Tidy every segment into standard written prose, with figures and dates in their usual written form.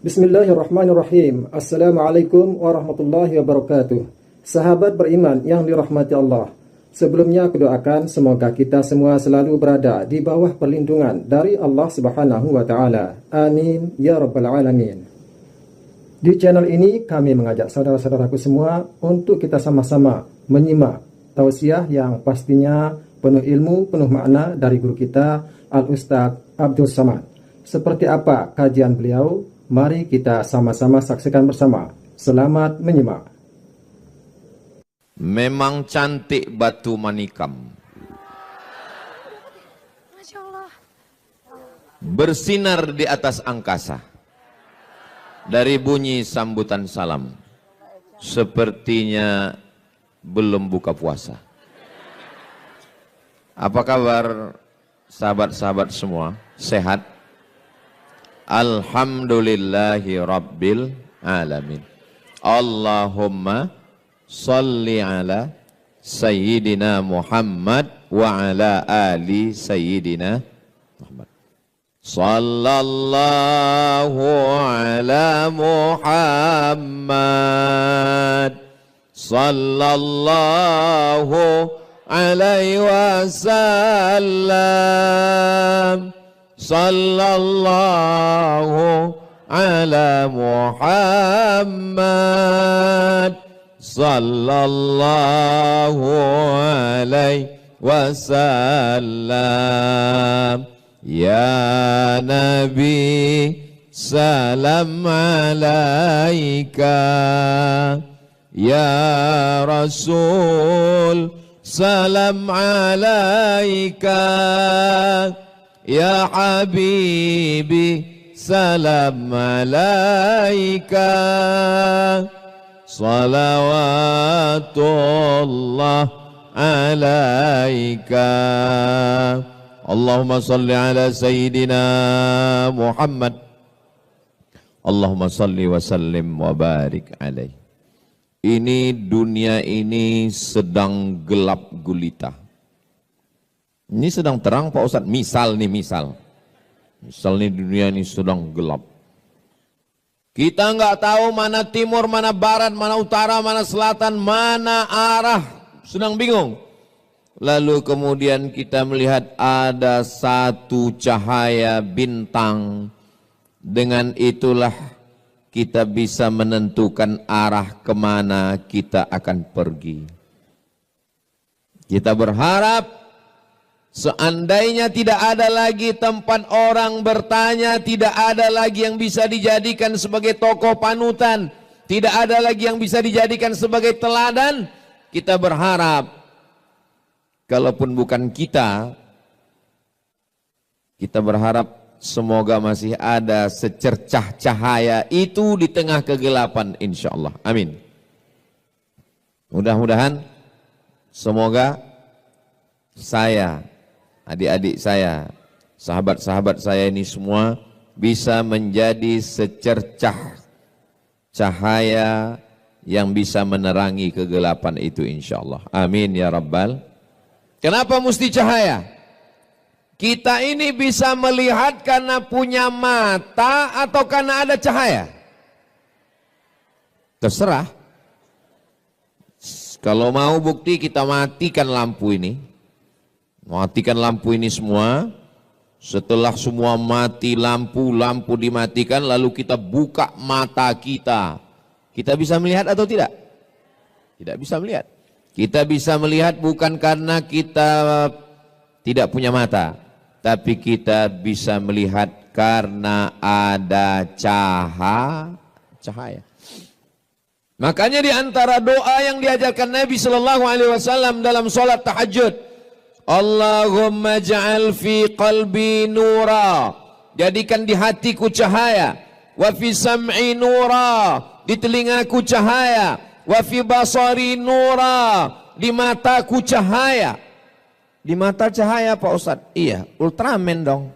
Bismillahirrahmanirrahim. Assalamualaikum warahmatullahi wabarakatuh. Sahabat beriman yang dirahmati Allah, sebelumnya aku doakan semoga kita semua selalu berada di bawah perlindungan dari Allah Subhanahu wa taala. Amin ya rabbal alamin. Di channel ini kami mengajak saudara-saudaraku semua untuk kita sama-sama menyimak tausiah yang pastinya penuh ilmu, penuh makna dari guru kita Al-Ustadz Abdul Samad. Seperti apa kajian beliau? Mari kita sama-sama saksikan bersama. Selamat menyimak. Memang cantik batu manikam, Masya Allah. bersinar di atas angkasa. Dari bunyi sambutan salam, sepertinya belum buka puasa. Apa kabar sahabat-sahabat semua? Sehat? Alhamdulillahi Rabbil Alamin. Allahumma salli ala Sayyidina Muhammad wa ala ali Sayyidina Muhammad. Sallallahu ala Muhammad sallallahu alaihi wasallam. Sallallahu ala Muhammad sallallahu alaihi wasallam. Ya Nabi salam alaika, ya Rasul salam alaika, ya Habibi salam alaika, salawatullah alaika. Allahumma salli ala Sayyidina Muhammad. Allahumma salli wa sallim wa barik alaih. Ini dunia ini sedang gelap gulita. Ini sedang terang Pak Ustadz, misal nih misal nih dunia ini sedang gelap. Kita nggak tahu mana timur, mana barat, mana utara, mana selatan, mana arah, sedang bingung. Lalu kemudian kita melihat ada satu cahaya bintang. Dengan itulah kita bisa menentukan arah kemana kita akan pergi. Kita berharap seandainya tidak ada lagi tempat orang bertanya, tidak ada lagi yang bisa dijadikan sebagai tokoh panutan, tidak ada lagi yang bisa dijadikan sebagai teladan, kita berharap kalaupun bukan kita berharap semoga masih ada secercah cahaya itu di tengah kegelapan insyaallah. Amin. Mudah-mudahan semoga saya, adik-adik saya, sahabat-sahabat saya ini semua bisa menjadi secercah cahaya yang bisa menerangi kegelapan itu insyaallah. Amin ya rabbal. Kenapa mesti cahaya? Kita ini bisa melihat karena punya mata atau karena ada cahaya? Terserah. Kalau mau bukti kita matikan lampu ini. Matikan lampu ini semua. Setelah semua mati lampu dimatikan, lalu kita buka mata kita. Kita bisa melihat atau tidak? Tidak bisa melihat. Kita bisa melihat bukan karena kita tidak punya mata, tapi kita bisa melihat karena ada cahaya. Makanya di antara doa yang diajarkan Nabi Shallallahu Alaihi Wasallam dalam sholat tahajud, Allahumma ja'al fi qalbi nura, jadikan di hatiku cahaya, wa fi sam'i nura, di telingaku cahaya, wa fi basari nura, di mataku cahaya. Di mata cahaya Pak Ustadz? Iya, Ultraman dong.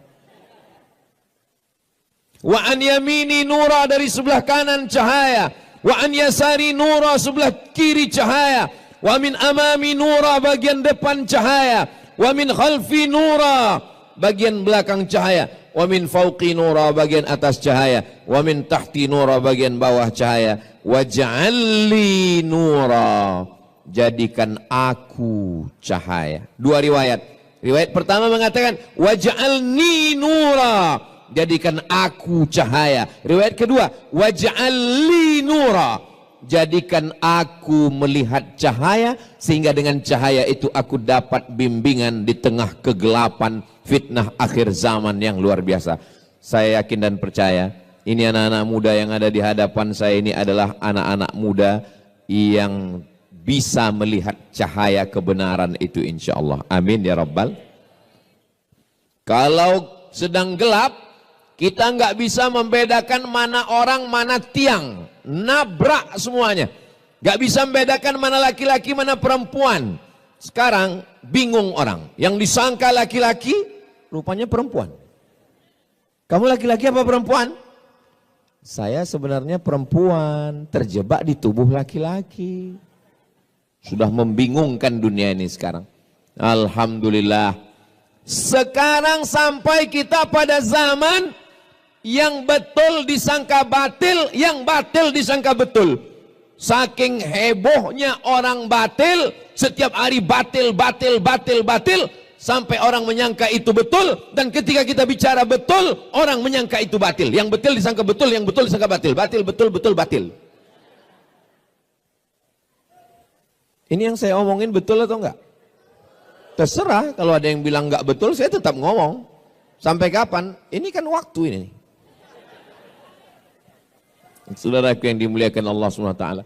Wa an yamini nura, dari sebelah kanan cahaya. Wa an yasari nura, sebelah kiri cahaya. Wa min amami nura, bagian depan cahaya. Wa min khalfi nura, bagian belakang cahaya. wa min fawqi nura, bagian atas cahaya, wa min tahti nura, bagian bawah cahaya, waj'alli nura, jadikan aku cahaya. Dua riwayat. Riwayat pertama mengatakan waj'alni nura, jadikan aku cahaya. Riwayat kedua waj'alli nura, jadikan aku melihat cahaya, sehingga dengan cahaya itu aku dapat bimbingan di tengah kegelapan fitnah akhir zaman yang luar biasa. Saya yakin dan percaya ini anak-anak muda yang ada di hadapan saya ini adalah anak-anak muda yang bisa melihat cahaya kebenaran itu, insya Allah. Amin ya Rabbal. Kalau sedang gelap, kita nggak bisa membedakan mana orang, mana tiang. Nabrak semuanya. Gak bisa membedakan mana laki-laki, mana perempuan. Sekarang bingung orang. Yang disangka laki-laki, rupanya perempuan. Kamu laki-laki apa perempuan? Saya sebenarnya perempuan, terjebak di tubuh laki-laki. Sudah membingungkan dunia ini sekarang. Alhamdulillah. Sekarang sampai kita pada zaman yang betul disangka batil, yang batil disangka betul. Saking hebohnya orang batil, setiap hari batil, sampai orang menyangka itu betul. Dan ketika kita bicara betul, orang menyangka itu batil. Yang betul disangka betul, yang betul disangka batil. Batil, betul, betul, batil. Ini yang saya omongin betul atau enggak? Terserah, kalau ada yang bilang enggak betul, saya tetap ngomong. Sampai kapan? Ini kan waktu ini. Saudaraku yang dimuliakan Allah SWT.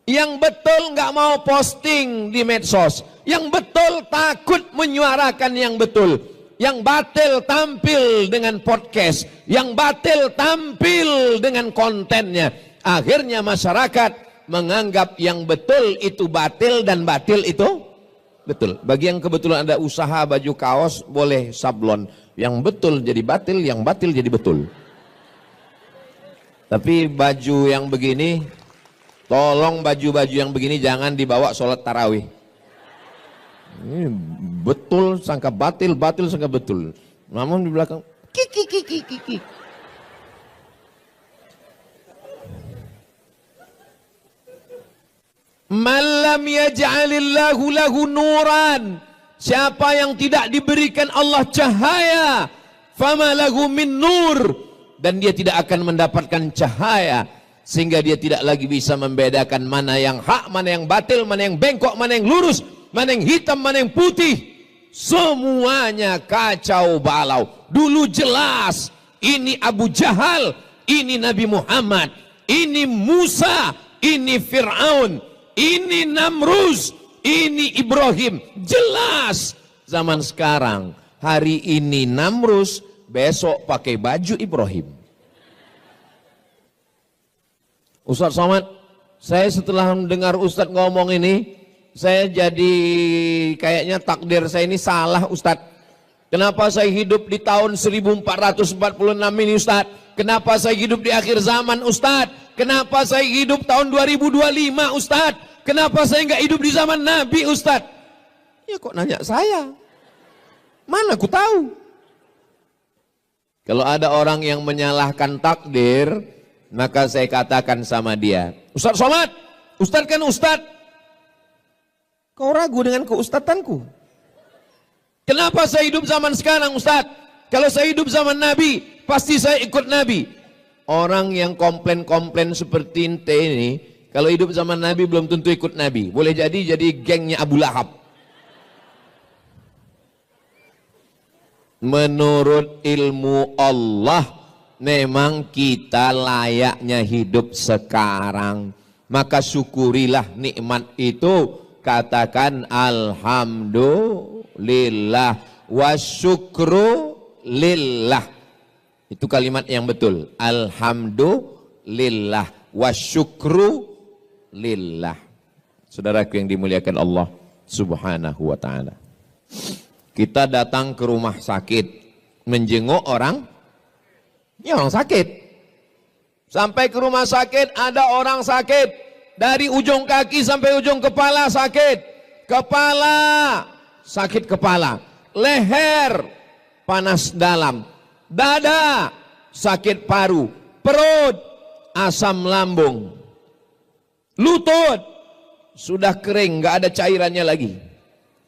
Yang betul nggak mau posting di medsos. Yang betul takut menyuarakan yang betul. Yang batil tampil dengan podcast. Yang batil tampil dengan kontennya. Akhirnya masyarakat menganggap yang betul itu batil dan batil itu betul. Bagi yang kebetulan ada usaha baju kaos, boleh sablon. Yang betul jadi batil, yang batil jadi betul. Tapi baju yang begini, tolong baju-baju yang begini jangan dibawa sholat tarawih. Ini betul sangka batil, batil sangka betul. Namun di belakang kiki. Malam yaj'alillahu lahu nuran. Siapa yang tidak diberikan Allah cahaya, fama lahu min nur. Dan dia tidak akan mendapatkan cahaya, sehingga dia tidak lagi bisa membedakan mana yang hak, mana yang batil, mana yang bengkok, mana yang lurus, mana yang hitam, mana yang putih. Semuanya kacau balau. Dulu jelas ini Abu Jahal, ini Nabi Muhammad, ini Musa, ini Fir'aun, ini Namrus, ini Ibrahim. Jelas. Zaman sekarang, hari ini Namrus, besok pakai baju Ibrahim. Ustaz Somad, saya setelah mendengar Ustaz ngomong ini, saya jadi kayaknya takdir saya ini salah Ustaz. Kenapa saya hidup di tahun 1446 ini Ustaz? Kenapa saya hidup di akhir zaman Ustaz? Kenapa saya hidup tahun 2025 Ustaz? Kenapa saya nggak hidup di zaman Nabi Ustaz? Ya kok nanya saya? Mana aku tahu? Kalau ada orang yang menyalahkan takdir, maka saya katakan sama dia, Ustaz Somad, Ustaz kan Ustaz, kau ragu dengan keustatanku. Kenapa saya hidup zaman sekarang Ustaz? Kalau saya hidup zaman Nabi, pasti saya ikut Nabi. Orang yang komplain-komplain seperti ente ini, kalau hidup zaman Nabi belum tentu ikut Nabi. Boleh jadi gengnya Abu Lahab. Menurut ilmu Allah, memang kita layaknya hidup sekarang. Maka syukurilah nikmat itu. Katakan alhamdulillah wa syukru lillah. Itu kalimat yang betul. Alhamdulillah wa syukru lillah. Saudaraku yang dimuliakan Allah Subhanahu wa ta'ala. Kita datang ke rumah sakit, menjenguk orang, ya orang sakit. Sampai ke rumah sakit, ada orang sakit. Dari ujung kaki sampai ujung kepala sakit. Kepala, sakit kepala. Leher, panas dalam. dada, sakit paru, perut, asam lambung, lutut, sudah kering, nggak ada cairannya lagi,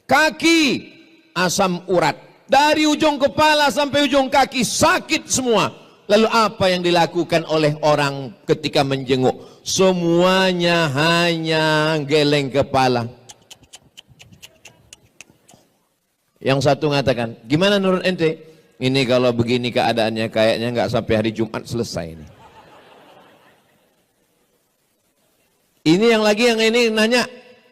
kaki, asam urat, dari ujung kepala sampai ujung kaki sakit semua. Lalu apa yang dilakukan oleh orang ketika menjenguk? Semuanya hanya geleng kepala. Yang satu mengatakan, gimana menurut ente? Ini kalau begini keadaannya kayaknya nggak sampai hari Jumat selesai ini. Ini yang ini nanya,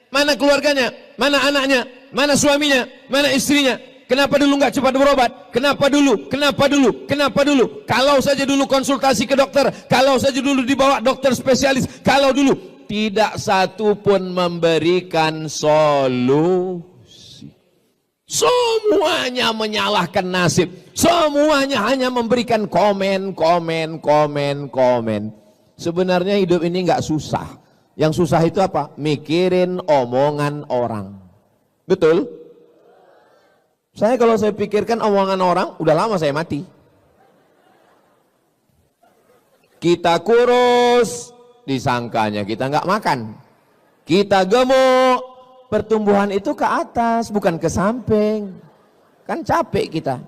mana keluarganya, mana anaknya, mana suaminya, mana istrinya? Kenapa dulu nggak cepat berobat? Kenapa dulu? Kenapa dulu? Kenapa dulu? Kalau saja dulu konsultasi ke dokter, kalau saja dulu dibawa dokter spesialis, kalau dulu tidak satu pun memberikan solusi. Semuanya menyalahkan nasib, semuanya hanya memberikan komen. Sebenarnya hidup ini nggak susah. Yang susah itu apa? Mikirin omongan orang. Betul? Kalau saya pikirkan omongan orang, udah lama saya mati. Kita kurus, disangkanya kita nggak makan. Kita gemuk, pertumbuhan itu ke atas, bukan ke samping. Kan capek kita.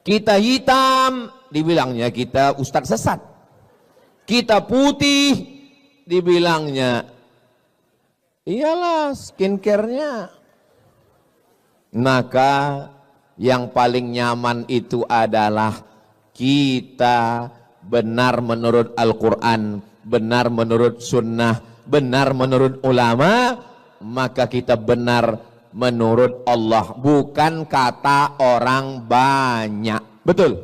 Kita hitam, dibilangnya kita ustadz sesat. Kita putih, dibilangnya iyalah skincare-nya. Maka yang paling nyaman itu adalah kita benar menurut Al-Quran, benar menurut sunnah, benar menurut ulama, maka kita benar menurut Allah, bukan kata orang banyak. Betul?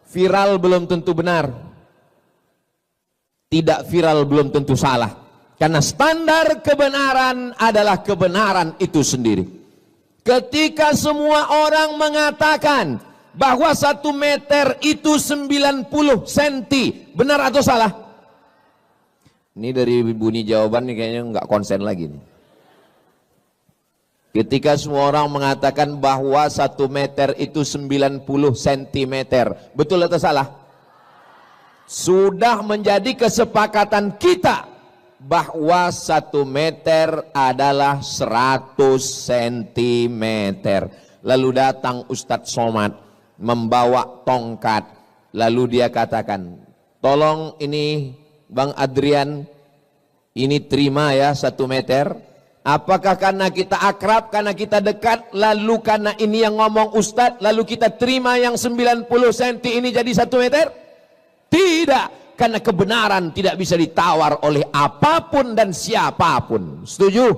Viral belum tentu benar, tidak viral belum tentu salah, karena standar kebenaran adalah kebenaran itu sendiri. Ketika semua orang mengatakan bahwa 1 meter itu 90 cm, benar atau salah? Ini dari bunyi jawaban nih kayaknya nggak konsen lagi nih. Ketika semua orang mengatakan bahwa 1 meter itu 90 cm, betul atau salah? Sudah menjadi kesepakatan kita bahwa 1 meter adalah 100 cm. Lalu datang Ustadz Somad membawa tongkat, lalu dia katakan, tolong ini Bang Adrian, ini terima ya 1 meter. Apakah karena kita akrab, karena kita dekat, lalu karena ini yang ngomong Ustadz, lalu kita terima yang 90 cm ini jadi 1 meter? Tidak. Karena kebenaran tidak bisa ditawar oleh apapun dan siapapun. Setuju?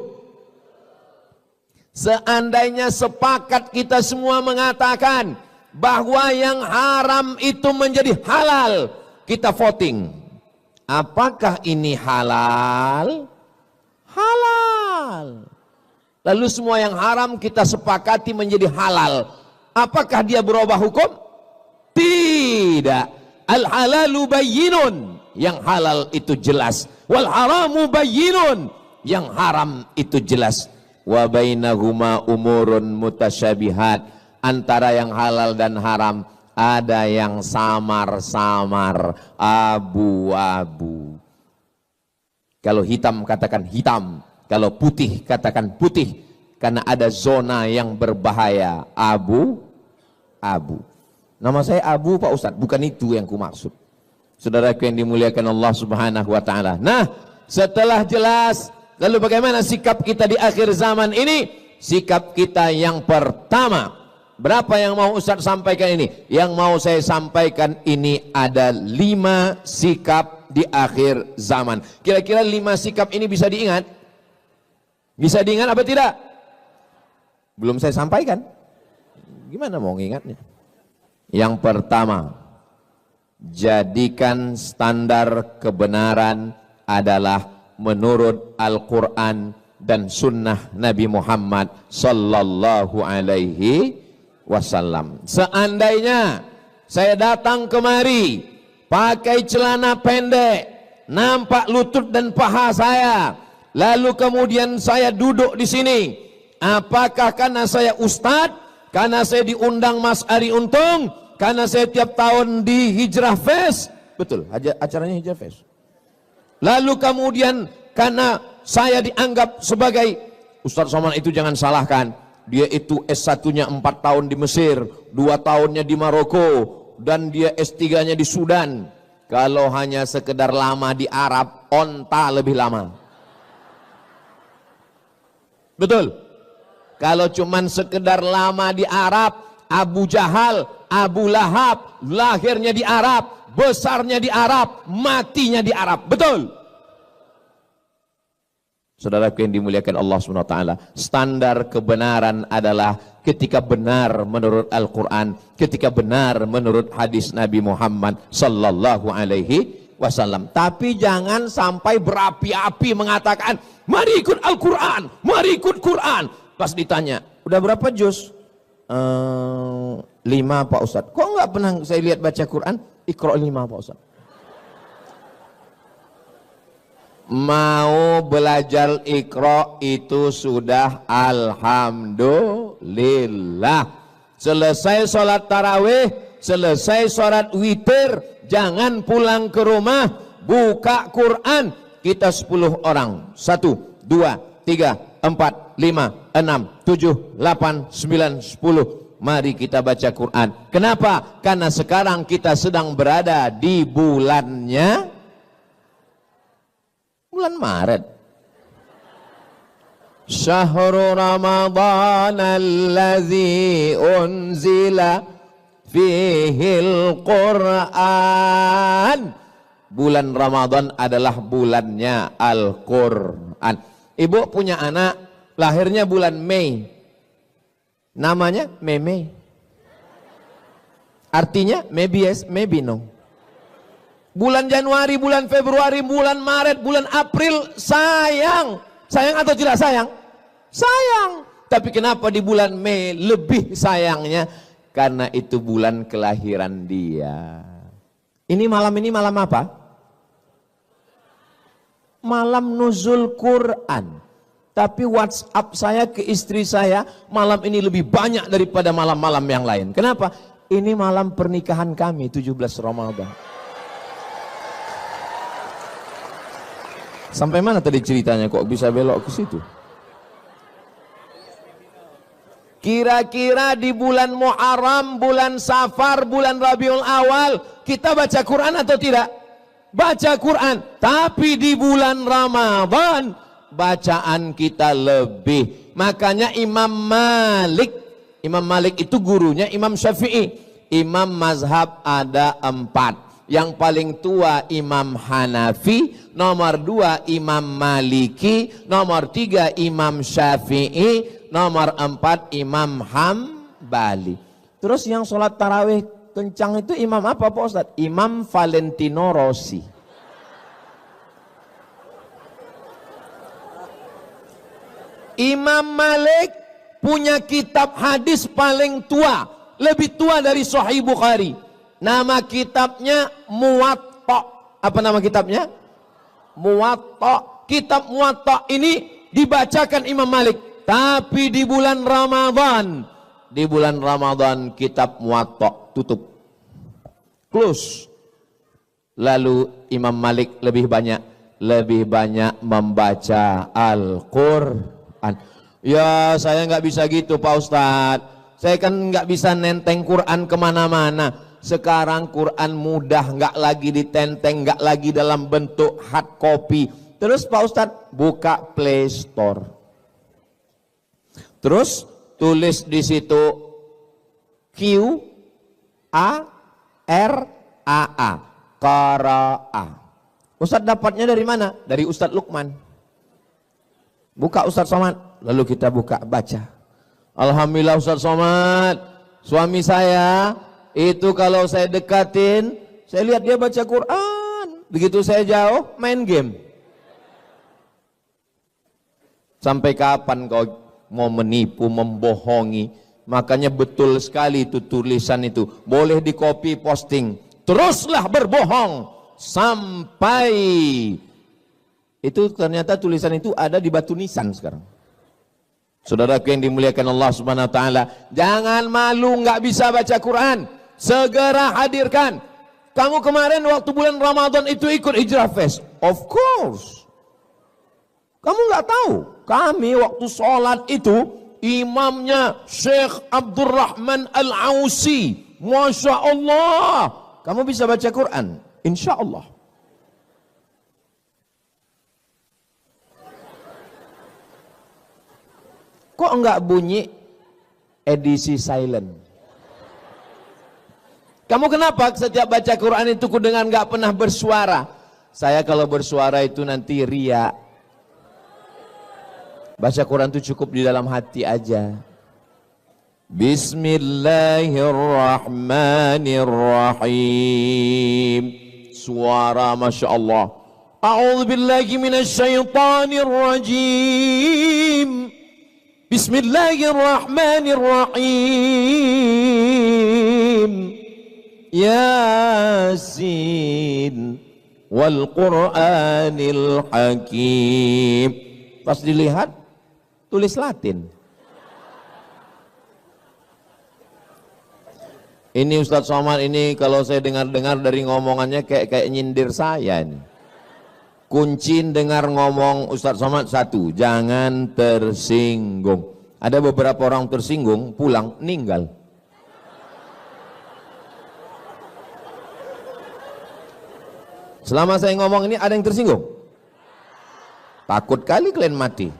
Seandainya sepakat kita semua mengatakan bahwa yang haram itu menjadi halal, kita voting. Apakah ini halal? Halal. Lalu semua yang haram kita sepakati menjadi halal. Apakah dia berubah hukum? Tidak. Al-halalu bayyinun, yang halal itu jelas. Wal haramu bayyinun, yang haram itu jelas. Wa bainahuma umurun mutasyabihat, antara yang halal dan haram ada yang samar-samar, abu-abu. Kalau hitam katakan hitam, kalau putih katakan putih, karena ada zona yang berbahaya, abu-abu. Nama saya Abu Pak Ustadz, bukan itu yang ku maksud. Saudaraku yang dimuliakan Allah Subhanahu wa taala. Nah, setelah jelas, lalu bagaimana sikap kita di akhir zaman ini? Sikap kita yang pertama, berapa yang mau Ustadz sampaikan ini? Yang mau saya sampaikan ini ada 5 sikap di akhir zaman. Kira-kira 5 sikap ini bisa diingat? Bisa diingat apa tidak? Belum saya sampaikan. Gimana mau ngingatnya? Yang pertama, jadikan standar kebenaran adalah menurut Al-Quran dan sunnah Nabi Muhammad sallallahu alaihi wasallam. Seandainya saya datang kemari pakai celana pendek, nampak lutut dan paha saya, lalu kemudian saya duduk di sini, apakah karena saya ustadz, karena saya diundang Mas Ari Untung, Karena saya tiap tahun di Hijrah Fest. Betul, acaranya Hijrah Fest. Lalu kemudian karena saya dianggap sebagai Ustadz Somad itu jangan salahkan. Dia itu S1-nya 4 tahun di Mesir, 2 tahunnya di Maroko, dan dia S3-nya di Sudan. Kalau hanya sekedar lama di Arab, onta lebih lama. Betul? Kalau cuman sekedar lama di Arab, Abu Jahal, Abu Lahab, lahirnya di Arab, besarnya di Arab, matinya di Arab. Betul? Saudaraku yang dimuliakan Allah SWT, standar kebenaran adalah ketika benar menurut Al-Quran, ketika benar menurut hadis Nabi Muhammad Sallallahu Alaihi Wasallam. Tapi jangan sampai berapi-api mengatakan, mari ikut Al-Quran, mari ikut Quran. Pas ditanya, udah berapa juz? 5 Pak Ustadz. Kok nggak pernah saya lihat baca Quran? Iqra 5 Pak Ustadz. Mau belajar Iqra itu sudah alhamdulillah. Selesai sholat tarawih, selesai sholat witir, jangan pulang ke rumah, buka Quran. Kita 10 orang, 1, 2, 3, 4, 5, 6, 7, 8, 9, 10. Mari kita baca Quran. Kenapa? Karena sekarang kita sedang berada di bulannya bulan Maret. Syahrul Ramadan allazi unzila fihil Quran. Bulan Ramadan adalah bulannya Al-Quran. Ibu punya anak, lahirnya bulan Mei. Namanya Mei. Artinya maybe yes, maybe no. Bulan Januari, bulan Februari, bulan Maret, bulan April, sayang. Sayang atau tidak sayang? Sayang. Tapi kenapa di bulan Mei lebih sayangnya? Karena itu bulan kelahiran dia. Ini malam apa? Malam nuzul Quran. Tapi WhatsApp saya ke istri saya, malam ini lebih banyak daripada malam-malam yang lain. Kenapa? Ini malam pernikahan kami, 17 Ramadan. Sampai mana tadi ceritanya kok bisa belok ke situ? Kira-kira di bulan Muharram, bulan Safar, bulan Rabiul Awal kita baca Quran atau tidak? Baca Quran. Tapi di bulan Ramadan bacaan kita lebih. Makanya Imam Malik itu gurunya Imam Syafi'i. Imam mazhab ada 4. Yang paling tua Imam Hanafi, nomor 2 Imam Maliki, nomor 3 Imam Syafi'i, nomor 4 Imam Hambali. Terus yang sholat tarawih kencang itu imam apa Pak Ustadz? Imam Valentino Rossi. Imam Malik punya kitab hadis paling tua, lebih tua dari Sahih Bukhari. Nama kitabnya Muwatta. Apa nama kitabnya? Muwatta. Kitab Muwatta ini dibacakan Imam Malik. Tapi di bulan Ramadan kitab Muwatta tutup. Close. Lalu Imam Malik lebih banyak membaca Al-Quran. Ya saya nggak bisa gitu Pak Ustadz. Saya kan nggak bisa nenteng Quran kemana-mana. Sekarang Quran mudah, nggak lagi ditenteng, nggak lagi dalam bentuk hard copy. Terus Pak Ustadz buka Play Store. Terus tulis di situ Q-A-R-A-A, Qara'a. Ustadz dapatnya dari mana? Dari Ustadz Lukman. Buka Ustadz Somad, lalu kita buka baca. Alhamdulillah Ustadz Somad, suami saya itu kalau saya dekatin, saya lihat dia baca Quran. Begitu saya jauh, main game. Sampai kapan kau mau menipu, membohongi? Makanya betul sekali itu tulisan itu. Boleh di copy posting. Teruslah berbohong. Sampai itu ternyata tulisan itu ada di batu nisan sekarang. Saudaraku yang dimuliakan Allah Subhanahu wa taala, jangan malu nggak bisa baca Quran. Segera hadirkan. Kamu kemarin waktu bulan Ramadan itu ikut Hijrah Fest? Of course. Kamu nggak tahu, kami waktu sholat itu imamnya Syekh Abdurrahman Al-Ausi. Masya Allah. Kamu bisa baca Quran? Insya Allah. Kok enggak bunyi edisi silent? Kamu kenapa setiap baca Quran itu kudengar enggak pernah bersuara? Saya kalau bersuara itu nanti ria. Baca Quran itu cukup di dalam hati aja. Bismillahirrahmanirrahim. Suara Masya Allah. A'udzu billahi minasyaitonir rajim. Bismillahirrahmanirrahim. Yasin wal Qur'anil Hakim. Pas dilihat tulis Latin. Ini Ustadz Somad ini kalau saya dengar-dengar dari ngomongannya kayak nyindir saya ini. Kunci dengar ngomong Ustadz Somad satu, jangan tersinggung. Ada beberapa orang tersinggung, pulang, meninggal. Selama saya ngomong ini ada yang tersinggung? Takut kali kalian mati.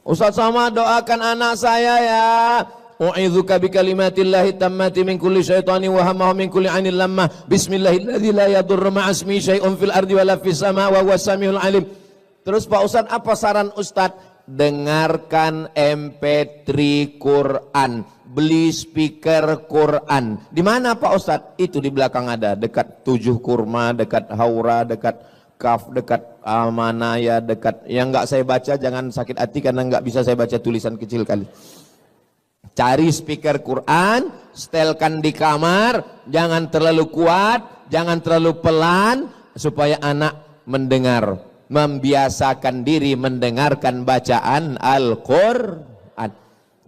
Ustadz Somad doakan anak saya ya. U'idzuka bikalimatillahi tammati min kulli syaitani wa hammahu min kulli 'ainil lammah. Bismillahilladzi la yadurru ma'asmi syai'un fil ardi wala fis sama' wa huwas samiul 'alim. Terus Pak Ustadz, apa saran Ustadz? Dengarkan MP3 Quran, beli speaker Quran. Di mana Pak Ustadz? Itu di belakang ada, dekat 7 Kurma, dekat Haura, dekat Kaf, dekat Amanaya, dekat yang enggak saya baca jangan sakit hati karena enggak bisa saya baca tulisan kecil kali. Cari speaker Quran, setelkan di kamar, jangan terlalu kuat, jangan terlalu pelan, supaya anak mendengar, membiasakan diri mendengarkan bacaan Al-Quran.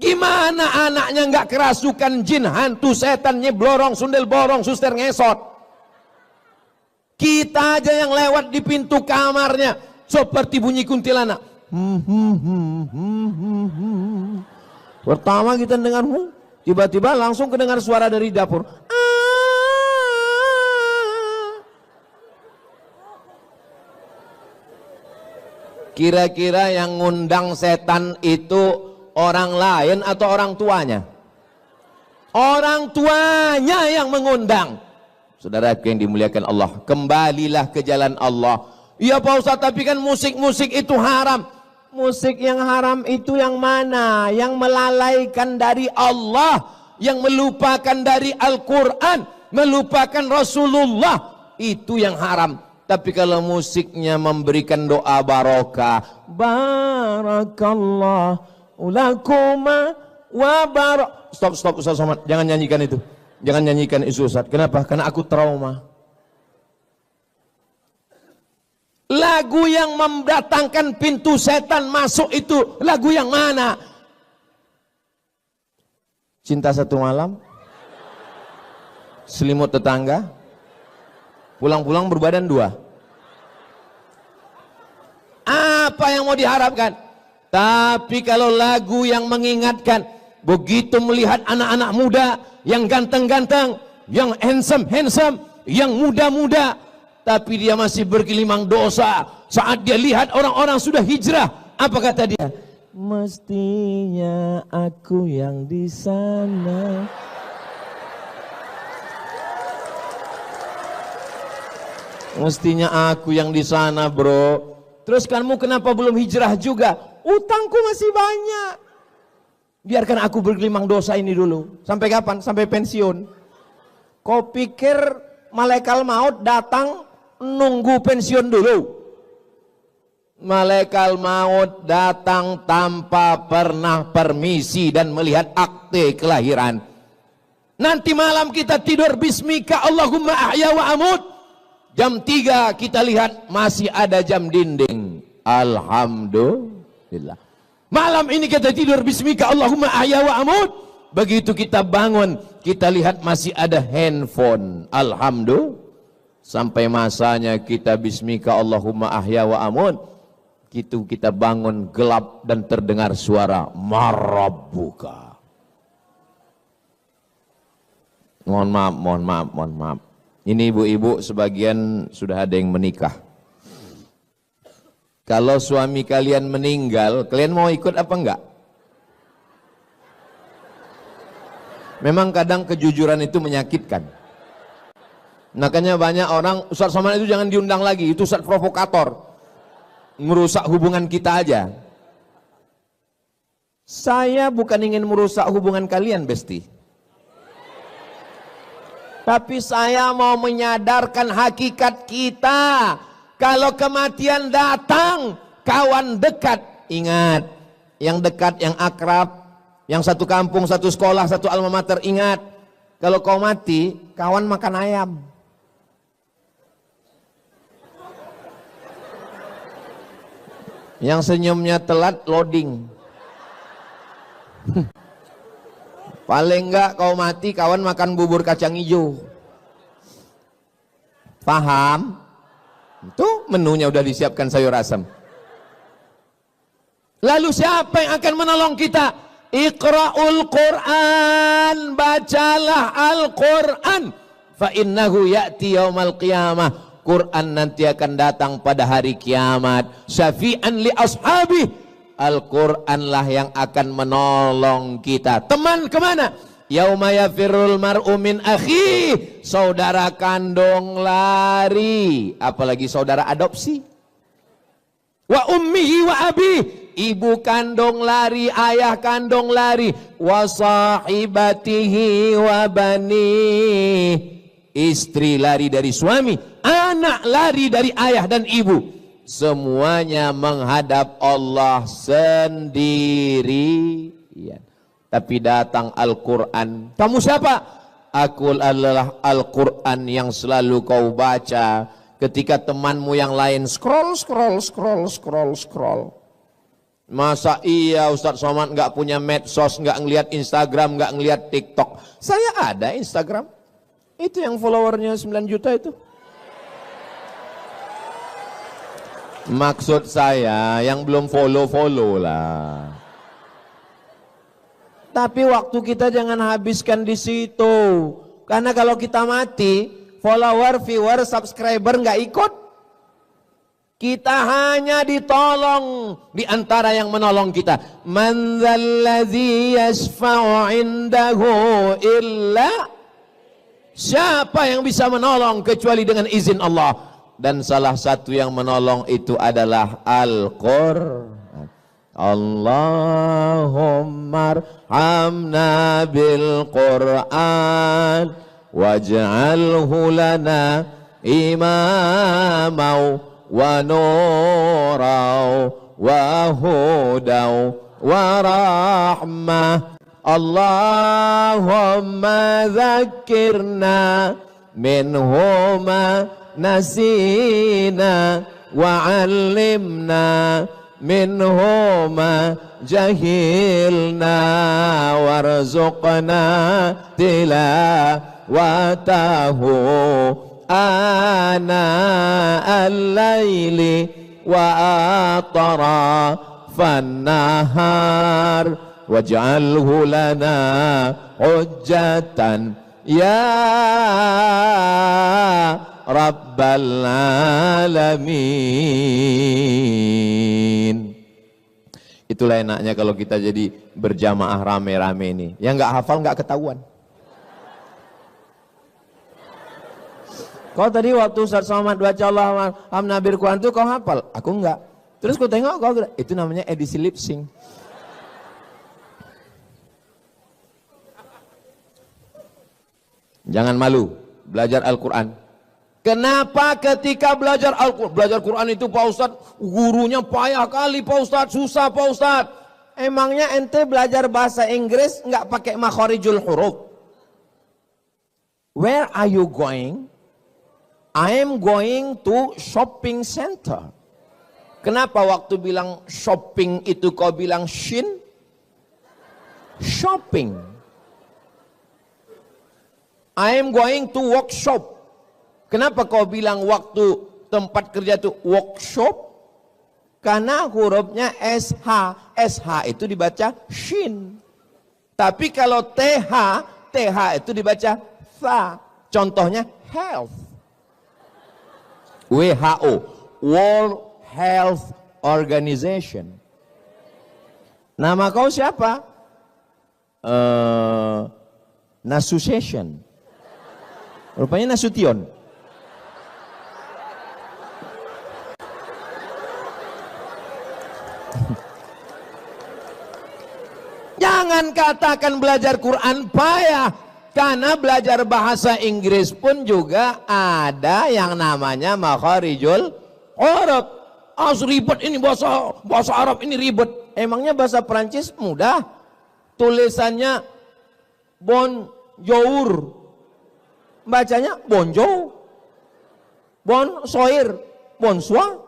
Gimana anaknya nggak kerasukan jin, hantu, setan, nyeblorong, sundel borong, suster ngesot? Kita aja yang lewat di pintu kamarnya seperti bunyi kuntilanak. Pertama kita dengar, tiba-tiba langsung kedengar suara dari dapur. Kira-kira yang ngundang setan itu orang lain atau orang tuanya? Orang tuanya yang mengundang. Saudaraku yang dimuliakan Allah, kembalilah ke jalan Allah. Iya Pak Ustaz, tapi kan musik-musik itu haram. Musik yang haram itu yang mana? Yang melalaikan dari Allah, yang melupakan dari Al-Quran, melupakan Rasulullah, itu yang haram. Tapi kalau musiknya memberikan doa barokah, barakallahu lakuma wa barak. Stop Ustaz Somad, jangan nyanyikan itu. Jangan nyanyikan itu Ustaz. Kenapa? Karena aku trauma. Lagu yang mendatangkan pintu setan masuk itu lagu yang mana? Cinta Satu Malam, Selimut Tetangga, Pulang-pulang Berbadan Dua. Apa yang mau diharapkan? Tapi kalau lagu yang mengingatkan, begitu melihat anak-anak muda yang ganteng-ganteng, yang handsome, yang muda-muda, tapi dia masih bergelimang dosa. Saat dia lihat orang-orang sudah hijrah, apa kata dia? Mestinya aku yang di sana. Mestinya aku yang di sana, bro. Terus kamu kenapa belum hijrah juga? Utangku masih banyak. Biarkan aku bergelimang dosa ini dulu. Sampai kapan? Sampai pensiun. Kau pikir malaikat maut datang nunggu pensiun dulu? Malaikat maut datang tanpa pernah permisi dan melihat akte kelahiran. Nanti malam kita tidur bismika Allahumma ahya wa amut. Jam 3 kita lihat masih ada jam dinding. Alhamdulillah. Malam ini kita tidur bismika Allahumma ahya wa amut. Begitu kita bangun, kita lihat masih ada handphone. Alhamdulillah. Sampai masanya kita bismika Allahumma ahya wa amun. Gitu kita bangun gelap dan terdengar suara marabbuka. Mohon maaf. Ini ibu-ibu sebagian sudah ada yang menikah. Kalau suami kalian meninggal, kalian mau ikut apa enggak? Memang kadang kejujuran itu menyakitkan. Makanya banyak orang, Ustaz Somad itu jangan diundang lagi, itu Ustaz provokator. Merusak hubungan kita aja. Saya bukan ingin merusak hubungan kalian, Besti. Tapi saya mau menyadarkan hakikat kita. Kalau kematian datang, kawan dekat. Ingat, yang dekat, yang akrab, yang satu kampung, satu sekolah, satu alma mater. Ingat, kalau kau mati, kawan makan ayam. Yang senyumnya telat, loading. Paling enggak kau mati, kawan makan bubur kacang hijau. Paham? Itu menunya udah disiapkan sayur asam. Lalu siapa yang akan menolong kita? Iqra'ul Qur'an, bacalah Al-Qur'an. Fa innahu ya'ti yaumal qiyamah. Quran nanti akan datang pada hari kiamat. Syafi'an li ashabi. Al-Quran lah yang akan menolong kita. Teman kemana? Yauma yafirrul mar'u min akhi. Saudara kandung lari. Apalagi saudara adopsi. Wa ummihi wa abi. Ibu kandung lari, ayah kandung lari. Wa sahibatihi wa bani. Istri lari dari suami, anak lari dari ayah dan ibu. Semuanya menghadap Allah sendirian. Tapi datang Al-Quran. Kamu siapa? Aku adalah Al-Quran yang selalu kau baca. Ketika temanmu yang lain scroll. Masa iya Ustaz Somad nggak punya medsos, nggak ngelihat Instagram, nggak ngelihat TikTok. Saya ada Instagram. Itu yang followernya 9 juta itu. Maksud saya yang belum follow lah. Tapi waktu kita jangan habiskan di situ. Karena kalau kita mati, follower, viewer, subscriber nggak ikut. Kita hanya ditolong di antara yang menolong kita. Man dzalladzi yashfa'u 'indahu illa. Siapa yang bisa menolong kecuali dengan izin Allah? Dan salah satu yang menolong itu adalah Al-Qur'an. Allahumma arhamna bil Qur'an waj'alhu lana imamau wa nurau wa hudau wa rahmah. Allahumma zakkirna minhuma nasina wa'allimna minhuma jahilna warzuqna tilawatahu ana al-laili wa atrafan nahar waj'alhu lana hujjatan ya Rabbal Alamin. Itulah enaknya kalau kita jadi berjamaah rame-rame ini. Yang nggak hafal nggak ketahuan. Kau tadi waktu Ustaz Somad baca Allah Nabil Quran itu kau hafal? Aku enggak. Terus ku tengok kau, itu namanya edisi lip sync. Jangan malu belajar Al-Quran. Kenapa ketika belajar Al-Quran, belajar Quran itu Pak Ustadz, gurunya payah kali Pak Ustadz, susah Pak Ustadz. Emangnya ente belajar bahasa Inggris nggak pakai makhorijul huruf? Where are you going? I am going to shopping center. Kenapa waktu bilang shopping itu kau bilang shin? Shopping. I am going to workshop. Kenapa kau bilang waktu tempat kerja itu workshop? Karena hurufnya SH. SH itu dibaca shin. Tapi kalau TH, TH itu dibaca tha. Contohnya health. WHO, World Health Organization. Nama kau siapa? Nasution. Rupanya Nasution. Jangan katakan belajar Quran payah, karena belajar bahasa Inggris pun juga ada yang namanya makharijul huruf. Ribet ini bahasa Arab ini ribet. Emangnya bahasa Prancis mudah? Tulisannya bonjour, bacanya bonjour. Bonsoir, bonsoir.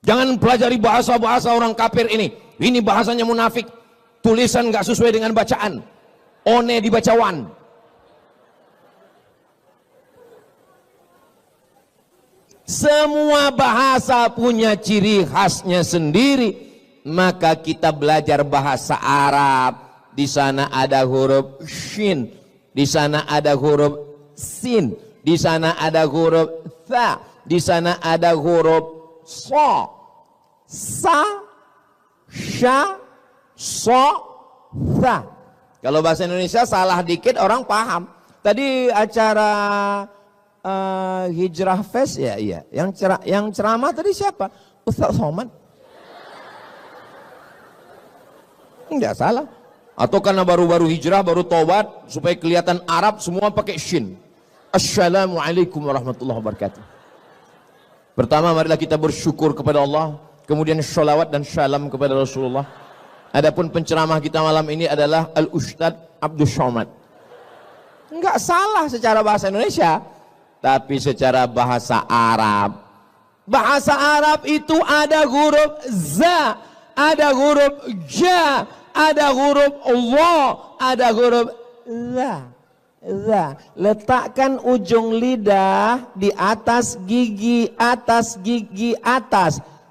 Jangan pelajari bahasa-bahasa orang kafir ini. Ini bahasanya munafik. Tulisan nggak sesuai dengan bacaan. One dibaca wan. Semua bahasa punya ciri khasnya sendiri. Maka kita belajar bahasa Arab. Di sana ada huruf shin, di sana ada huruf sin, di sana ada huruf tha, di sana ada huruf sa, sha, so, tha. Kalau bahasa Indonesia salah dikit orang paham. Tadi acara Hijrah Fest ya, iya. Yang ceramah tadi siapa? Ustaz Somad. Enggak salah. Atau karena baru-baru hijrah, baru tobat, supaya kelihatan Arab, semua pakai shin. Assalamualaikum warahmatullahi wabarakatuh. Pertama, marilah kita bersyukur kepada Allah. Kemudian sholawat dan salam kepada Rasulullah. Adapun penceramah kita malam ini adalah Al-Ustadz Abdul Somad. Enggak salah secara bahasa Indonesia, tapi secara bahasa Arab. Bahasa Arab itu ada huruf za, ada huruf ja, ada huruf Allah, ada huruf la. Letakkan ujung lidah di atas gigi atas.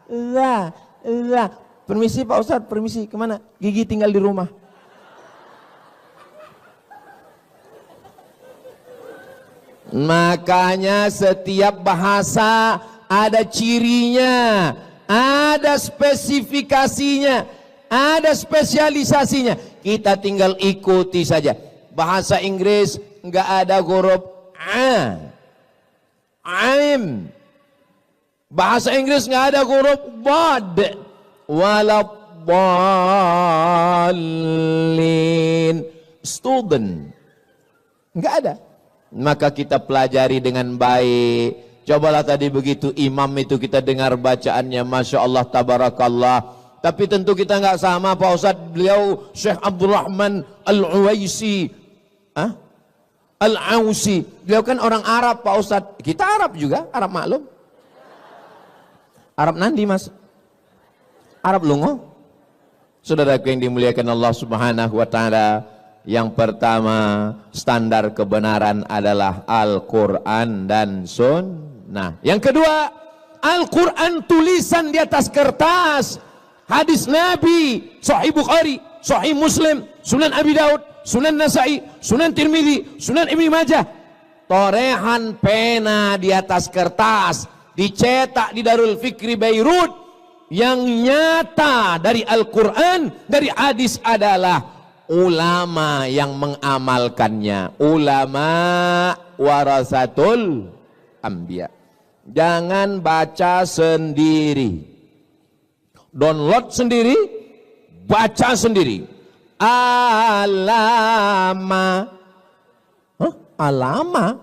La. Permisi Pak Ustadz, permisi, kemana? Gigi tinggal di rumah. Makanya setiap bahasa ada cirinya, ada spesifikasinya, ada spesialisasinya. Kita tinggal ikuti saja. Bahasa Inggris enggak ada huruf a, aim. Bahasa Inggris enggak ada huruf bad, waladdallin. Student enggak ada. Maka kita pelajari dengan baik. Cobalah tadi begitu imam itu kita dengar bacaannya, Masya Allah, Tabarakallah. Tapi tentu kita nggak sama Pak Ustadz. Beliau Syekh Abdurrahman Al-Uwaisi, Al-Ausi. Beliau kan orang Arab Pak Ustadz. Kita Arab juga, Arab maklum. Arab Nandi mas, Arab Lungo. Saudaraku yang dimuliakan Allah Subhanahu wa Ta'ala, yang pertama standar kebenaran adalah Al-Quran dan Sunnah. Yang kedua, Al-Quran tulisan di atas kertas, hadis Nabi, Sahih Bukhari, Sahih Muslim, Sunan Abi Daud, Sunan Nasai, Sunan Tirmidzi, Sunan Ibnu Majah. Torehan pena di atas kertas, dicetak di Darul Fikri Beirut. Yang nyata dari Al-Quran, dari hadis adalah ulama yang mengamalkannya. Ulama warasatul anbiya. Jangan baca sendiri, download sendiri, baca sendiri. Alama, alama,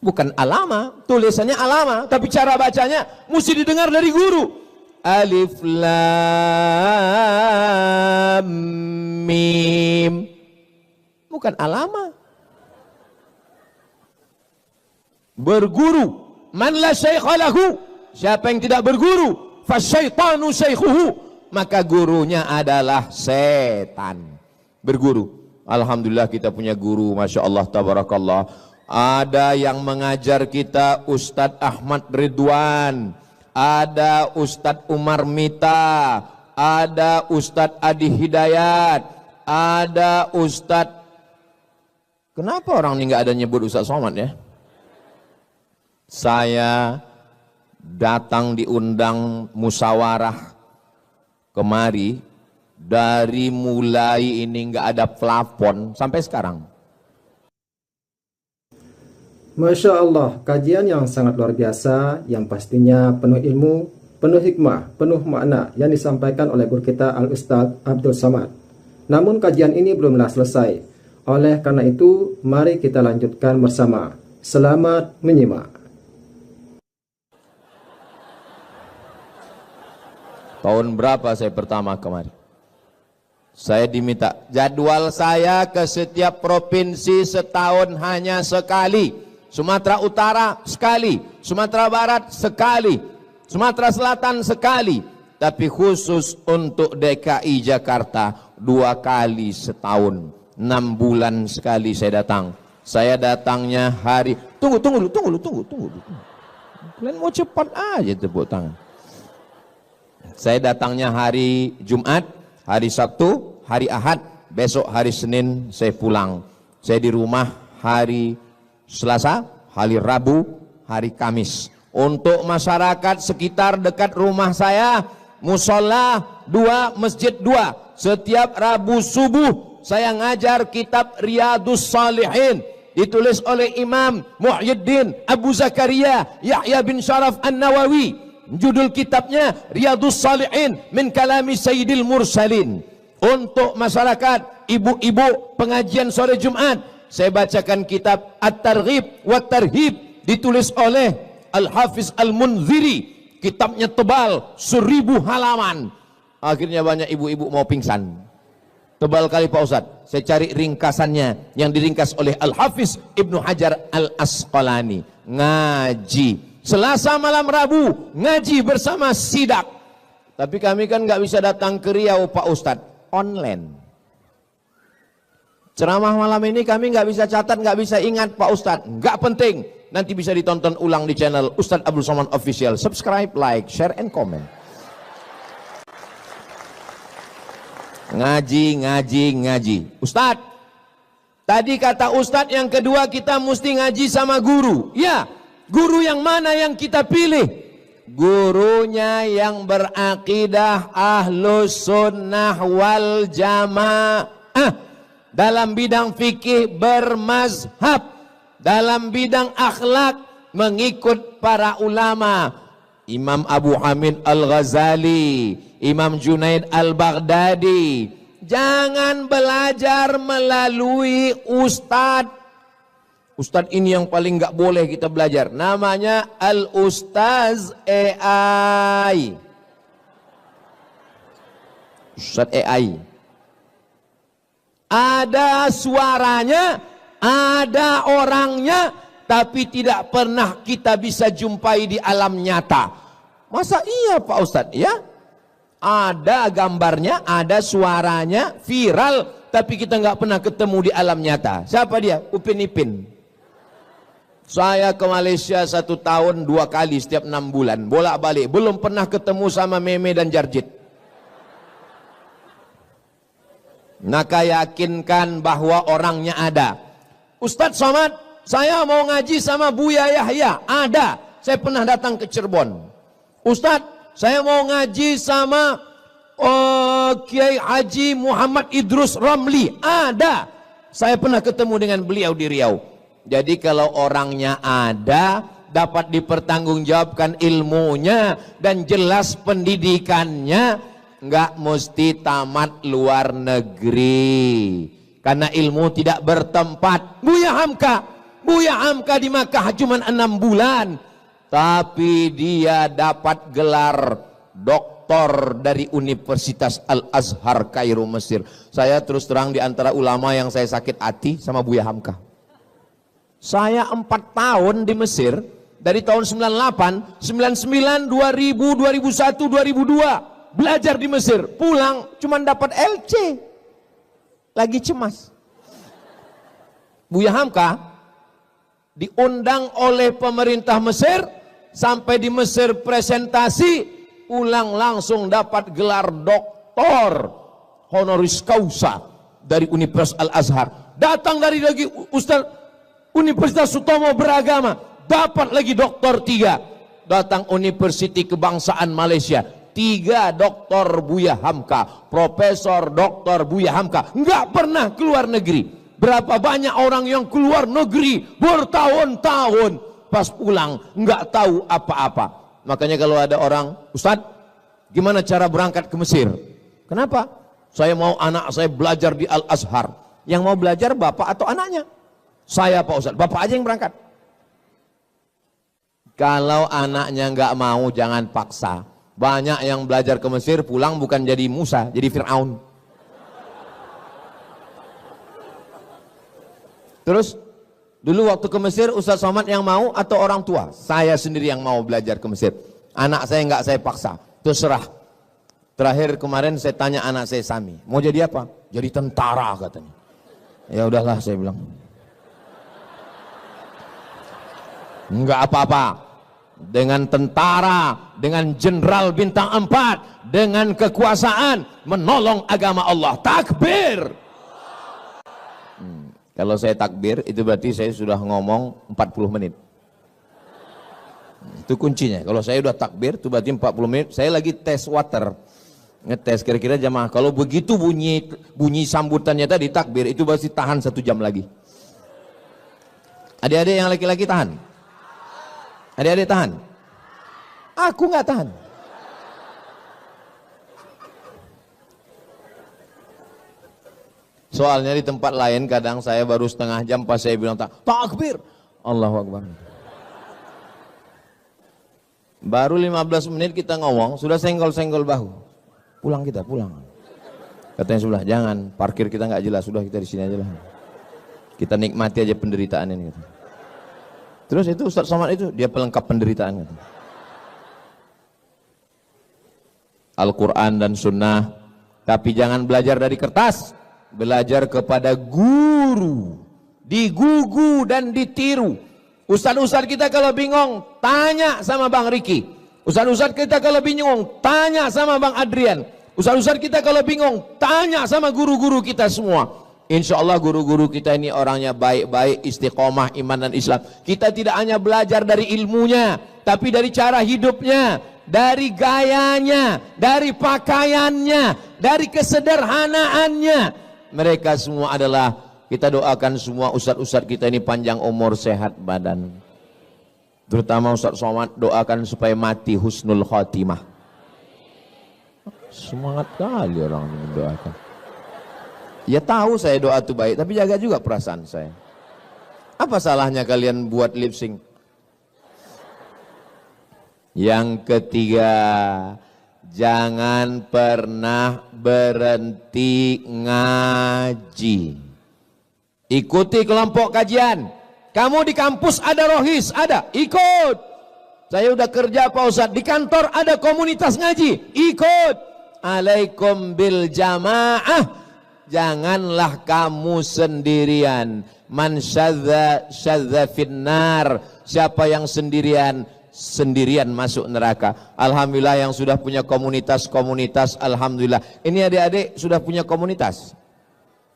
bukan alama, tulisannya alama, tapi cara bacanya mesti didengar dari guru. Alif lam mim, bukan alama. Berguru, man la syaikha lahu, siapa yang tidak berguru, fasyaitanu syaikhuhu, maka gurunya adalah setan. berguru. Alhamdulillah kita punya guru, Masya Allah, tabarakallah. Ada yang mengajar kita Ustadz Ahmad Ridwan, ada Ustadz Umar Mita, ada Ustadz Adi Hidayat, ada Ustadz, kenapa orang ini nggak ada nyebut Ustadz Somad ya? Saya datang diundang musyawarah kemari, dari mulai ini nggak ada plafon sampai sekarang. Masya Allah, kajian yang sangat luar biasa, yang pastinya penuh ilmu, penuh hikmah, penuh makna yang disampaikan oleh guru kita Al-Ustadz Abdul Somad. Namun kajian ini belumlah selesai. Oleh karena itu, mari kita lanjutkan bersama. Selamat menyimak. Tahun berapa saya pertama kemari? Saya diminta jadwal saya ke setiap provinsi setahun hanya sekali. Sumatera Utara sekali, Sumatera Barat sekali, Sumatera Selatan sekali. Tapi khusus untuk DKI Jakarta 2 kali setahun, 6 bulan sekali saya datang. Saya datangnya hari, tunggu. Kalian mau cepat aja tepuk tangan. Saya datangnya hari Jumat, hari Sabtu, hari Ahad, besok hari Senin saya pulang. Saya di rumah hari Selasa, hari Rabu, hari Kamis. Untuk masyarakat sekitar dekat rumah saya, musola 2, masjid 2. Setiap Rabu subuh saya ngajar kitab Riyadus Salihin, ditulis oleh Imam Muhyiddin Abu Zakaria Yahya bin Sharaf An-Nawawi. Judul kitabnya Riyadus Salihin min kalami Sayyidil Mursalin. Untuk masyarakat, ibu-ibu, pengajian sore Jumat, saya bacakan kitab At-Targhib wa Tarhib, ditulis oleh Al-Hafiz Al-Munziri. Kitabnya tebal, 1000 halaman. Akhirnya banyak ibu-ibu mau pingsan. Tebal kali Pak Ustadz. Saya cari ringkasannya yang diringkas oleh Al-Hafiz Ibnu Hajar Al-Asqalani. Ngaji Selasa malam Rabu, ngaji bersama sidak. Tapi kami kan nggak bisa datang ke Riau Pak Ustadz, online. Ceramah malam ini kami nggak bisa catat, nggak bisa ingat Pak Ustadz. Nggak penting, nanti bisa ditonton ulang di channel Ustadz Abdul Somad Official. Subscribe, like, share, and comment. Ngaji. Ustadz, tadi kata Ustadz yang kedua kita mesti ngaji sama guru. Ya, guru yang mana yang kita pilih? Gurunya yang berakidah Ahlus Sunnah wal Jamaah. Dalam bidang fikih bermazhab, dalam bidang akhlak mengikut para ulama. Imam Abu Hamid Al-Ghazali, Imam Junaid Al-Baghdadi. Jangan belajar melalui ustadz. Ustadz ini yang paling nggak boleh kita belajar. Namanya Al-Ustaz AI. Ustadz AI. Ada suaranya, ada orangnya, tapi tidak pernah kita bisa jumpai di alam nyata. Masa iya Pak Ustadz? Ya, ada gambarnya, ada suaranya, viral, tapi kita nggak pernah ketemu di alam nyata. Siapa dia? Upin Ipin. Saya ke Malaysia 1 tahun 2 kali setiap 6 bulan, bolak-balik, belum pernah ketemu sama Meme dan Jarjit. Maka yakinkan bahwa orangnya ada. Ustadz Somad, saya mau ngaji sama Buya Yahya. Ada, saya pernah datang ke Cirebon. Ustadz, saya mau ngaji sama Kiai Haji Muhammad Idrus Ramli. Ada, saya pernah ketemu dengan beliau di Riau. Jadi kalau orangnya ada, dapat dipertanggungjawabkan ilmunya dan jelas pendidikannya, nggak mesti tamat luar negeri, karena ilmu tidak bertempat. Buya Hamka di Makkah cuma 6 bulan, tapi dia dapat gelar doktor dari Universitas Al-Azhar Kairo Mesir. Saya terus terang di antara ulama yang saya sakit hati sama Buya Hamka. Saya 4 tahun di Mesir, dari tahun 98, 99, 2000, 2001, 2002 belajar di Mesir, pulang cuma dapat LC. lagi cemas. Buya Hamka diundang oleh pemerintah Mesir, sampai di Mesir presentasi, pulang langsung dapat gelar doktor honoris causa dari Universitas Al-Azhar. Datang dari lagi Ustaz Universitas Sutomo Beragama, dapat lagi doktor 3. Datang Universiti Kebangsaan Malaysia, 3 doktor Buya Hamka, Profesor Doktor Buya Hamka, nggak pernah keluar negeri. Berapa banyak orang yang keluar negeri bertahun-tahun, pas pulang nggak tahu apa-apa. Makanya kalau ada orang, Ustadz, gimana cara berangkat ke Mesir? Kenapa? Saya mau anak saya belajar di Al-Azhar. Yang mau belajar bapak atau anaknya? Saya Pak Ustadz, bapak aja yang berangkat. Kalau anaknya nggak mau, jangan paksa. Banyak yang belajar ke Mesir, pulang bukan jadi Musa, jadi Fir'aun. Terus dulu waktu ke Mesir, Ustaz Somad yang mau atau orang tua? Saya sendiri yang mau belajar ke Mesir. Anak saya nggak saya paksa, terserah. Terakhir kemarin saya tanya anak saya Sami, mau jadi apa? Jadi tentara katanya. Ya udahlah saya bilang. Enggak apa-apa. Dengan tentara, dengan jenderal bintang 4, dengan kekuasaan menolong agama Allah. Takbir. Kalau saya takbir, itu berarti saya sudah ngomong 40 menit. Itu kuncinya. Kalau saya udah takbir, itu berarti 40 menit. Saya lagi tes water. Ngetes kira-kira jamaah. Kalau begitu bunyi sambutannya tadi takbir, itu berarti tahan 1 jam lagi. Adik-adik yang laki-laki tahan? Adik-adik tahan? Aku nggak tahan. Soalnya di tempat lain kadang saya baru setengah jam pas saya bilang takbir, Allahu Akbar. Baru 15 menit kita ngomong, sudah senggol-senggol bahu. Pulang kita, pulang. Katanya sebelah, jangan, parkir kita nggak jelas, sudah kita di sini aja lah. Kita nikmati aja penderitaan ini. Gitu. Terus itu Ustaz Somad itu, dia pelengkap penderitaan. Gitu. Al-Quran dan Sunnah, tapi jangan belajar dari kertas. Belajar kepada guru, digugu dan ditiru. Ustaz-ustaz kita kalau bingung, tanya sama Bang Riki. Ustaz-ustaz kita kalau bingung, tanya sama Bang Adrian. Ustaz-ustaz kita kalau bingung, tanya sama guru-guru kita semua. Insya Allah guru-guru kita ini orangnya baik-baik, istiqomah, iman dan Islam. Kita tidak hanya belajar dari ilmunya, tapi dari cara hidupnya, dari gayanya, dari pakaiannya, dari kesederhanaannya. Mereka semua adalah, kita doakan semua ustadz-ustadz kita ini panjang umur, sehat badan. Terutama Ustaz Somad, doakan supaya mati husnul khotimah. Semangat kali orang ini mendoakan. Ya tahu saya doa itu baik, tapi jaga juga perasaan saya. Apa salahnya kalian buat lip sync? Yang ketiga, jangan pernah berhenti ngaji. Ikuti kelompok kajian. Kamu di kampus ada rohis, ada, ikut. Saya udah kerja Pak Ustadz, di kantor ada komunitas ngaji, ikut. Alaikum bil jamaah. Janganlah kamu sendirian. Man syadza syadza finnar. Siapa yang sendirian, sendirian masuk neraka. Alhamdulillah yang sudah punya komunitas, alhamdulillah. Ini adik-adik sudah punya komunitas.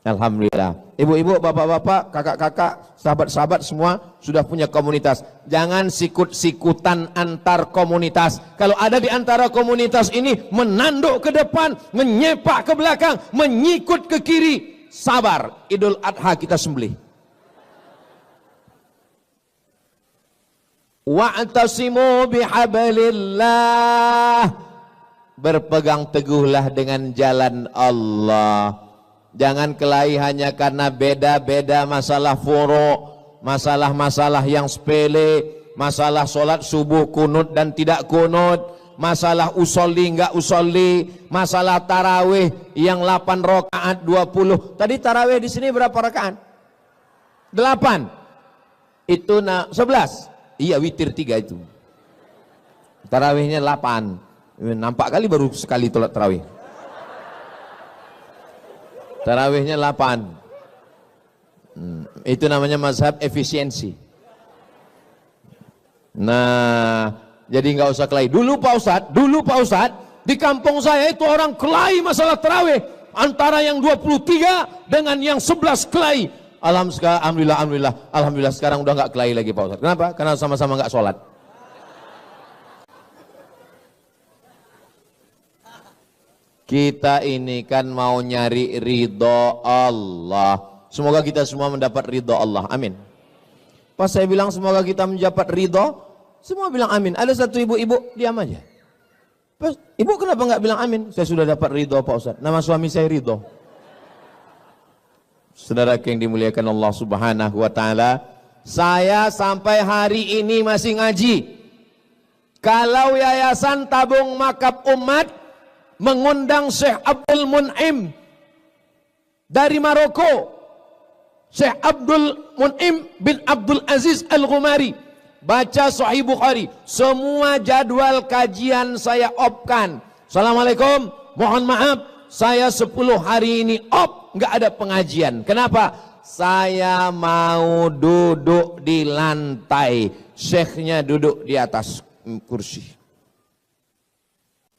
Alhamdulillah. Ibu-ibu, bapak-bapak, kakak-kakak, sahabat-sahabat semua sudah punya komunitas. Jangan sikut-sikutan antar komunitas. Kalau ada di antara komunitas ini menanduk ke depan, menyepak ke belakang, menyikut ke kiri, sabar. Idul Adha kita sembelih. Wa'tasimu bihablillah. Berpegang teguhlah dengan jalan Allah. Jangan kelahi hanya karena beda-beda masalah furu', masalah-masalah yang sepele, masalah sholat subuh kunut dan tidak kunut, masalah usolli enggak usolli, masalah tarawih yang 8 rakaat 20. Tadi tarawih di sini berapa rakaat? 8. Itu 11. Iya, witir 3 itu. Tarawihnya 8. Nampak kali baru sekali sholat tarawih. Tarawihnya 8. Itu namanya mazhab efisiensi. Nah, jadi nggak usah kelahi. Dulu Pak Ustadz, di kampung saya itu orang kelahi masalah tarawih. Antara yang 23 dengan yang 11 kelahi. Alhamdulillah sekarang udah nggak kelahi lagi Pak Ustadz. Kenapa? Karena sama-sama nggak sholat. Kita ini kan mau nyari ridho Allah. Semoga kita semua mendapat ridho Allah. Amin. Pas saya bilang semoga kita mendapat ridho, semua bilang amin. Ada satu ibu-ibu diam aja. Pas, ibu kenapa nggak bilang amin? Saya sudah dapat ridho Pak Ustadz. Nama suami saya Ridho. Saudara yang dimuliakan Allah Subhanahu wa taala, saya sampai hari ini masih ngaji. Kalau Yayasan Tabung Makab Umat mengundang Syekh Abdul Mun'im dari Maroko, Syekh Abdul Mun'im bin Abdul Aziz Al-Ghumari, baca Sahih Bukhari, semua jadwal kajian saya opkan. Assalamualaikum, mohon maaf, saya 10 hari ini nggak ada pengajian. Kenapa? Saya mau duduk di lantai, syekhnya duduk di atas kursi,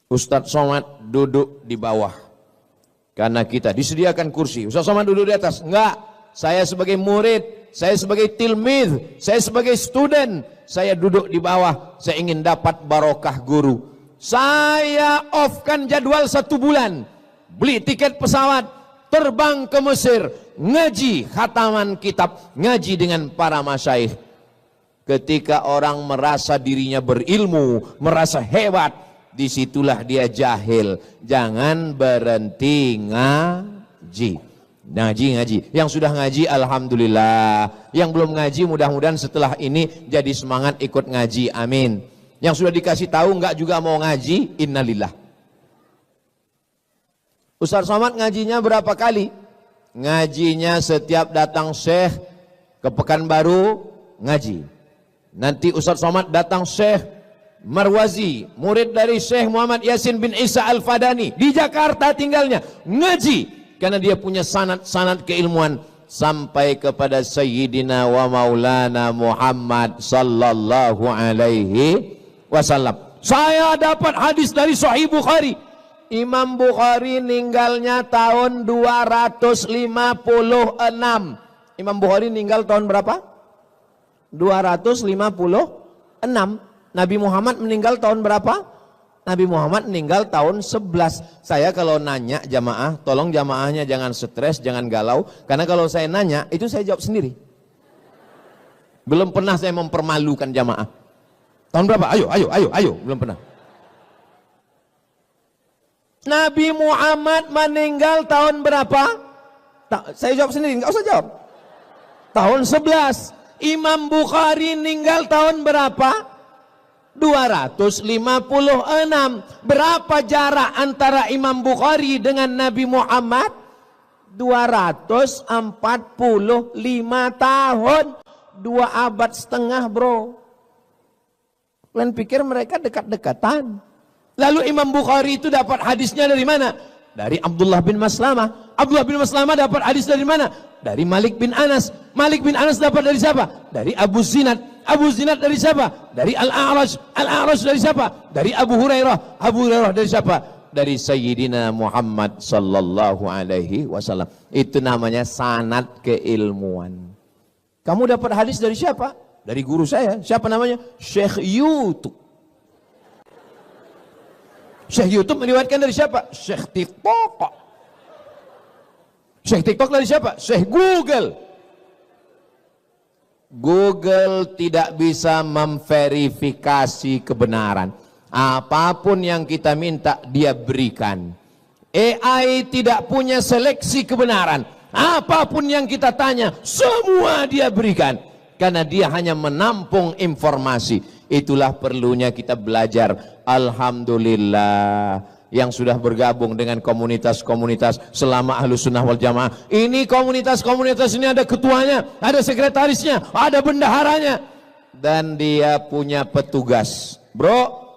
Ustadz Somad duduk di bawah. Karena kita disediakan kursi, Ustadz Somad duduk di atas. Enggak, saya sebagai murid, saya sebagai tilmid, saya sebagai student, saya duduk di bawah. Saya ingin dapat barokah guru. Saya offkan jadwal 1 bulan, beli tiket pesawat, terbang ke Mesir, ngaji khataman kitab, ngaji dengan para masyaikh. Ketika orang merasa dirinya berilmu, merasa hebat, disitulah dia jahil. Jangan berhenti ngaji. Ngaji. Yang sudah ngaji alhamdulillah. Yang belum ngaji mudah-mudahan setelah ini jadi semangat ikut ngaji. Amin. Yang sudah dikasih tahu enggak juga mau ngaji, innalillah. Ustaz Somad ngajinya berapa kali? Ngajinya setiap datang Syekh ke Pekanbaru ngaji. Nanti Ustaz Somad datang Syekh Marwazi, murid dari Syekh Muhammad Yasin bin Isa Al-Fadani, di Jakarta tinggalnya, ngaji. Karena dia punya sanad keilmuan sampai kepada Sayyidina wa Maulana Muhammad sallallahu alaihi wasallam. Saya dapat hadis dari Sahih Bukhari. Imam Bukhari meninggalnya tahun 256. Imam Bukhari meninggal tahun berapa? 256. Nabi Muhammad meninggal tahun berapa? Nabi Muhammad meninggal tahun 11. Saya kalau nanya jamaah, tolong jamaahnya jangan stres, jangan galau. Karena kalau saya nanya, itu saya jawab sendiri. Belum pernah saya mempermalukan jamaah. Tahun berapa? Ayo. Belum pernah. Nabi Muhammad meninggal tahun berapa? Saya jawab sendiri, nggak usah jawab. Tahun 11. Imam Bukhari meninggal tahun berapa? 256. Berapa jarak antara Imam Bukhari dengan Nabi Muhammad? 245 tahun. 2 abad setengah bro. Kalian pikir mereka dekat-dekatan? Lalu Imam Bukhari itu dapat hadisnya dari mana? Dari Abdullah bin Maslamah. Abdullah bin Maslamah dapat hadis dari mana? Dari Malik bin Anas. Malik bin Anas dapat dari siapa? Dari Abu Zinad. Abu Zinad dari siapa? Dari Al-A'raj. Al-A'raj dari siapa? Dari Abu Hurairah. Abu Hurairah dari siapa? Dari Sayyidina Muhammad sallallahu alaihi wasallam. Itu namanya sanad keilmuan. Kamu dapat hadis dari siapa? Dari guru saya. Siapa namanya? Syekh YouTube. Syekh YouTube meriwayatkan dari siapa? Syekh TikTok. Syekh TikTok dari siapa? Syekh Google. Google tidak bisa memverifikasi kebenaran. Apapun yang kita minta dia berikan. AI tidak punya seleksi kebenaran. Apapun yang kita tanya semua dia berikan. Karena dia hanya menampung informasi. Itulah perlunya kita belajar. Alhamdulillah yang sudah bergabung dengan komunitas-komunitas selama Ahlus Sunnah wal Jamaah. Ini komunitas-komunitas ini ada ketuanya, ada sekretarisnya, ada bendaharanya, dan dia punya petugas. Bro,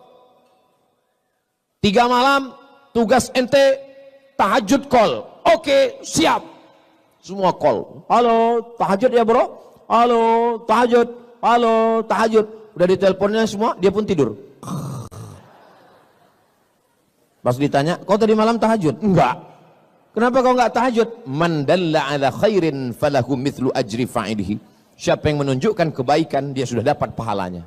3 malam tugas ente tahajud call. Oke, siap. Semua call. Halo, tahajud ya bro? Halo, tahajud. Halo, tahajud. Udah diteleponnya semua, dia pun tidur. Pas ditanya, kau tadi malam tahajud? Enggak. Kenapa kau enggak tahajud? Man dalla ala khairin falahu mithlu ajri fa'ilihi. Siapa yang menunjukkan kebaikan, dia sudah dapat pahalanya.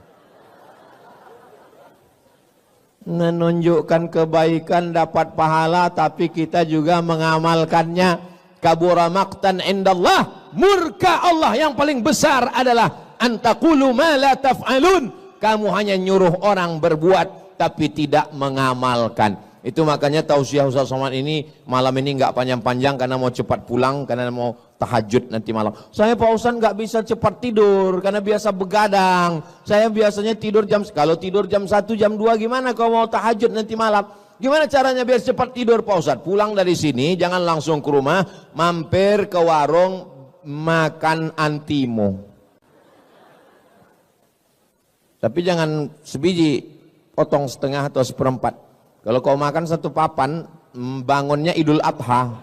Menunjukkan kebaikan dapat pahala, tapi kita juga mengamalkannya. Kabura maqtan indallah, murka Allah yang paling besar adalah antaqulu ma la taf'alun. Kamu hanya nyuruh orang berbuat tapi tidak mengamalkan. Itu makanya tausiah Ustaz Somad ini malam ini nggak panjang-panjang karena mau cepat pulang, karena mau tahajud nanti malam. Saya Pak Ustaz nggak bisa cepat tidur karena biasa begadang. Saya biasanya tidur kalau tidur jam 1 jam 2 gimana kalau mau tahajud nanti malam? Gimana caranya biar cepat tidur Pak Ustaz? Pulang dari sini jangan langsung ke rumah, mampir ke warung makan antimo. Tapi jangan sebiji, potong setengah atau seperempat. Kalau kau makan satu papan, bangunnya Idul Adha.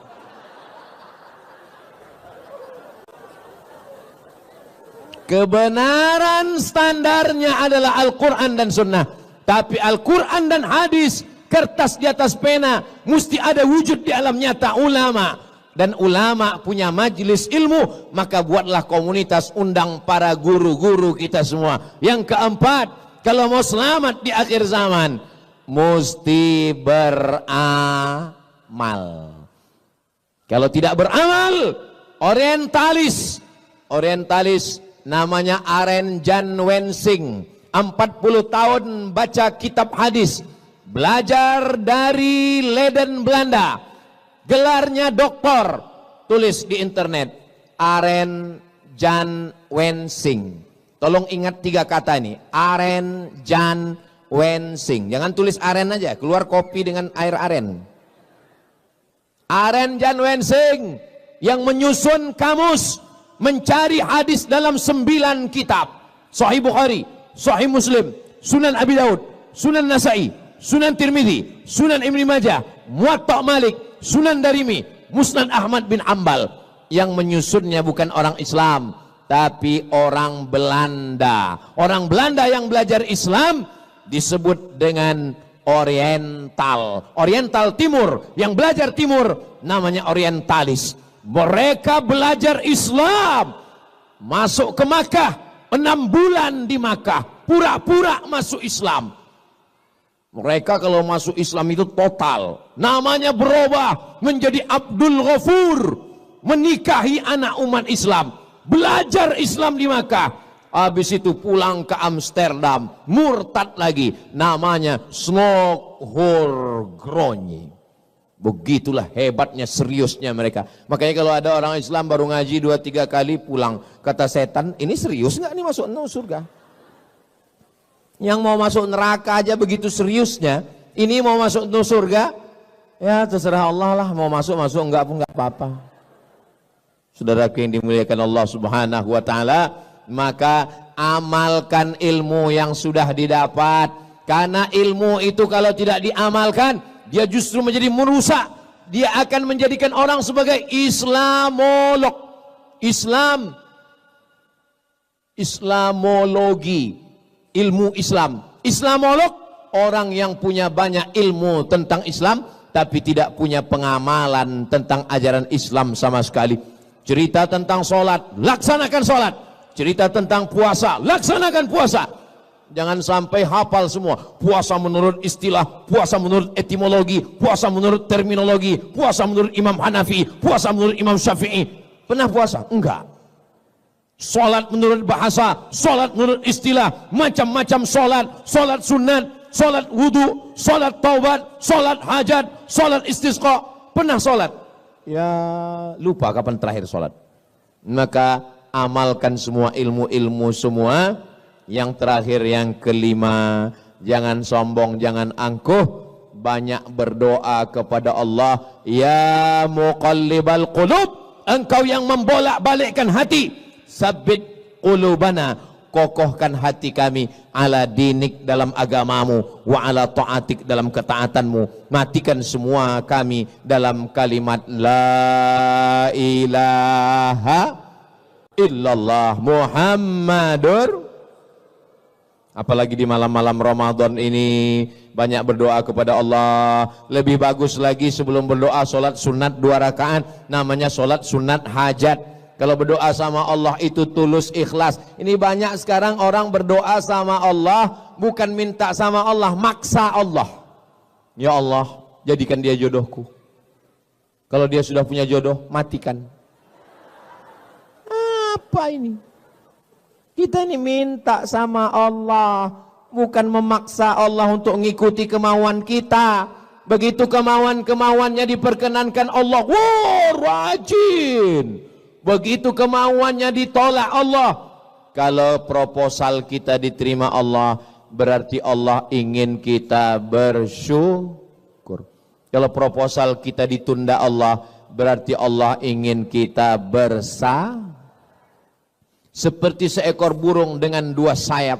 Kebenaran standarnya adalah Al-Quran dan Sunnah. Tapi Al-Quran dan hadis, kertas di atas pena, mesti ada wujud di alam nyata ulama. Dan ulama punya majelis ilmu, maka buatlah komunitas, undang para guru-guru kita semua. Yang keempat, kalau mau selamat di akhir zaman, mesti beramal. Kalau tidak beramal, orientalis namanya Aren Jan Wensing, 40 tahun baca kitab hadis, belajar dari Leiden Belanda, gelarnya doktor, tulis di internet Aren Jan Wensing. Tolong ingat 3 kata ini, Aren Jan Wensing. Jangan tulis aren aja, keluar kopi dengan air aren. Aren Jan Wensing yang menyusun kamus mencari hadis dalam 9 kitab. Sahih Bukhari, Sahih Muslim, Sunan Abi Daud, Sunan Nasai, Sunan Tirmidzi, Sunan Ibnu Majah, Muwatta Malik, Sunan Darimi, Musnad Ahmad bin Ambal. Yang menyusunnya bukan orang Islam, tapi orang Belanda. Orang Belanda yang belajar Islam disebut dengan Oriental. Oriental Timur, yang belajar Timur namanya orientalis. Mereka belajar Islam, masuk ke Makkah, 6 bulan di Makkah, pura-pura masuk Islam. Mereka kalau masuk Islam itu total, namanya berubah menjadi Abdul Ghafur, menikahi anak umat Islam, belajar Islam di Makkah. Habis itu pulang ke Amsterdam, murtad lagi, namanya Snokhorgronje. Begitulah hebatnya, seriusnya mereka. Makanya kalau ada orang Islam baru ngaji 2-3 kali pulang, kata setan, ini serius nggak nih masuk surga? Yang mau masuk neraka aja begitu seriusnya, ini mau masuk surga, ya terserah Allah lah, mau masuk enggak pun enggak apa-apa. Saudara yang dimuliakan Allah Subhanahu wa taala, maka amalkan ilmu yang sudah didapat. Karena ilmu itu kalau tidak diamalkan, dia justru menjadi merusak. Dia akan menjadikan orang sebagai Islamolog. Islamologi, ilmu Islam. Islamolog, orang yang punya banyak ilmu tentang Islam, tapi tidak punya pengamalan tentang ajaran Islam sama sekali. Cerita tentang sholat, laksanakan sholat. Cerita tentang puasa, laksanakan puasa. Jangan sampai hafal semua. Puasa menurut istilah, puasa menurut etimologi, puasa menurut terminologi, puasa menurut Imam Hanafi, puasa menurut Imam Syafi'i. Pernah puasa? Enggak. Sholat menurut bahasa, sholat menurut istilah, macam-macam sholat. Sholat sunat, sholat wudu, sholat taubat, sholat hajat, sholat istisqa. Pernah sholat? Ya lupa kapan terakhir sholat. Maka amalkan semua ilmu-ilmu semua. Yang terakhir, yang kelima, jangan sombong, jangan angkuh, banyak berdoa kepada Allah. Ya muqallibal qulub, engkau yang membolak-balikkan hati, sabbit qulubana, kokohkan hati kami ala dinik dalam agamamu, wa ala ta'atik dalam ketaatanmu. Matikan semua kami dalam kalimat la ilaha illallah Muhammadur. Apalagi di malam-malam Ramadan ini banyak berdoa kepada Allah. Lebih bagus lagi sebelum berdoa solat sunat 2 rakaat, namanya solat sunat hajat. Kalau berdoa sama Allah itu tulus ikhlas. Ini banyak sekarang orang berdoa sama Allah bukan minta sama Allah, maksa Allah. Ya Allah, jadikan dia jodohku. Kalau dia sudah punya jodoh, matikan. Apa ini? Kita ini minta sama Allah, bukan memaksa Allah untuk mengikuti kemauan kita. Begitu kemauan-kemauannya diperkenankan Allah, wah rajin. Begitu kemauannya ditolak Allah. Kalau proposal kita diterima Allah, berarti Allah ingin kita bersyukur. Kalau proposal kita ditunda Allah, berarti Allah ingin kita bersabar. Seperti seekor burung dengan 2 sayap,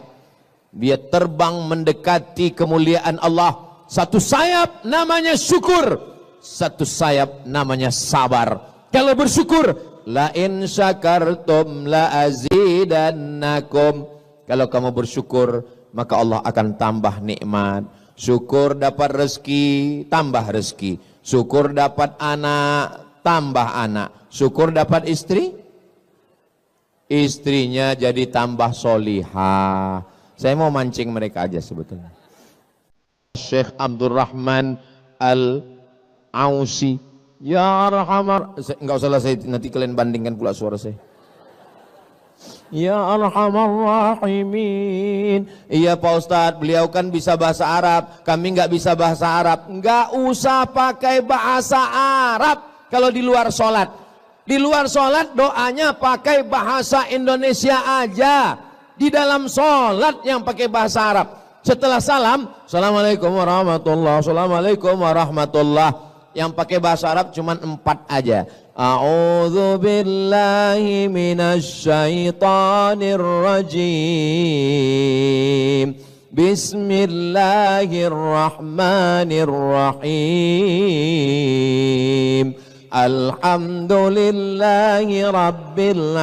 dia terbang mendekati kemuliaan Allah. Satu sayap namanya syukur, satu sayap namanya sabar. Kalau bersyukur, la in syakartum la azidannakum. Kalau kamu bersyukur, maka Allah akan tambah nikmat. Syukur dapat rezeki, tambah rezeki. Syukur dapat anak, tambah anak. Syukur dapat istri, istrinya jadi tambah solihah. Saya mau mancing mereka aja sebetulnya. Syekh Abdurrahman Al-Ausi, ya Arhamar, enggak usah lah, saya nanti kalian bandingkan pula suara saya. Ya Arhamar Rahimin. Iya Pak Ustadz, beliau kan bisa bahasa Arab, kami enggak bisa bahasa Arab. Enggak usah pakai bahasa Arab kalau di luar sholat. Di luar sholat doanya pakai bahasa Indonesia aja. Di dalam sholat yang pakai bahasa Arab. Setelah salam, Assalamualaikum warahmatullahi, Assalamualaikum warahmatullahi. Yang pakai bahasa Arab cuma 4 aja. A'udzu billahi minasy syaithanir rajim. Bismillahirrahmanirrahim. Alhamdulillahi rabbil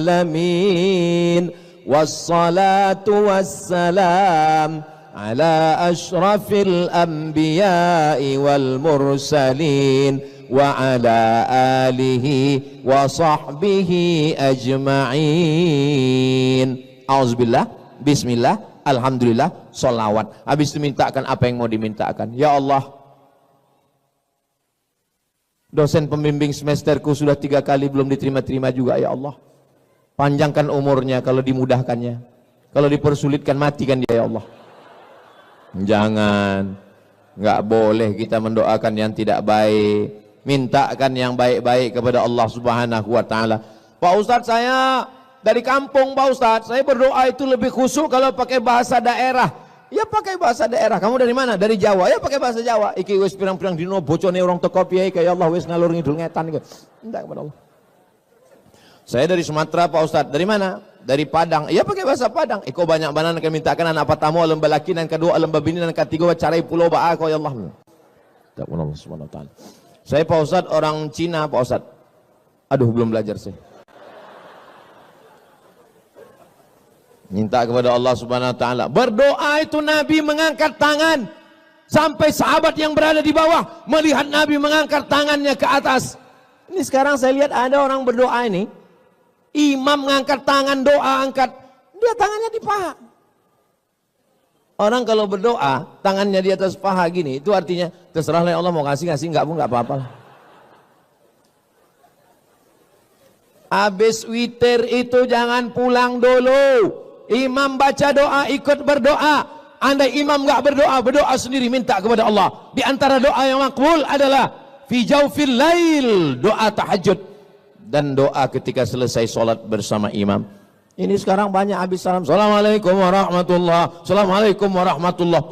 alamin. Wassalatu wassalam ala ashrafil anbiya'i wal mursalin wa ala alihi wa sahbihi ajma'in. Auzubillah, bismillah, alhamdulillah, sholawat. Habis itu mintakan apa yang mau dimintakan. Ya Allah, dosen pembimbing semesterku sudah 3 kali belum diterima-terima juga. Ya Allah, panjangkan umurnya kalau dimudahkannya, kalau dipersulitkan matikan dia. Ya Allah, jangan, nggak boleh kita mendoakan yang tidak baik. Mintakan yang baik-baik kepada Allah Subhanahu wa Ta'ala. Pak Ustadz, saya dari kampung Pak Ustadz, saya berdoa itu lebih khusyuk kalau pakai bahasa daerah. Ya pakai bahasa daerah. Kamu dari mana? Dari Jawa. Ya pakai bahasa Jawa. Iki wis pirang-pirang dino bocone orang teko piye kayak Allah wis ngalur ngidul ngetan gitu. Enggak kepada Allah. Saya dari Sumatera Pak Ustadz. Dari mana? Dari Padang. Ya pakai bahasa Padang. Iko banyak banan akan mintakan anak pertama alam balaki dan kedua alam babini dan ketiga carai pulau ba'a ya Allah. Tak Allah Subhanahu wa Ta'ala. Saya Pak Ustadz orang Cina Pak Ustadz. Aduh belum belajar saya. Minta kepada Allah Subhanahu wa Ta'ala. Berdoa itu Nabi mengangkat tangan sampai sahabat yang berada di bawah melihat Nabi mengangkat tangannya ke atas. Ini sekarang saya lihat ada orang berdoa ini, imam mengangkat tangan doa, angkat, dia tangannya di paha. Orang kalau berdoa tangannya di atas paha gini, itu artinya terserahlah Allah mau ngasih enggak pun enggak apa-apa. Habis witir itu jangan pulang dulu. Imam baca doa, ikut berdoa. Andai imam enggak berdoa, berdoa sendiri minta kepada Allah. Di antara doa yang makbul adalah fi jaufil lail, doa tahajud dan doa ketika selesai sholat bersama imam. Ini sekarang banyak habis salam, Assalamualaikum warahmatullahi, Assalamualaikum warahmatullahi.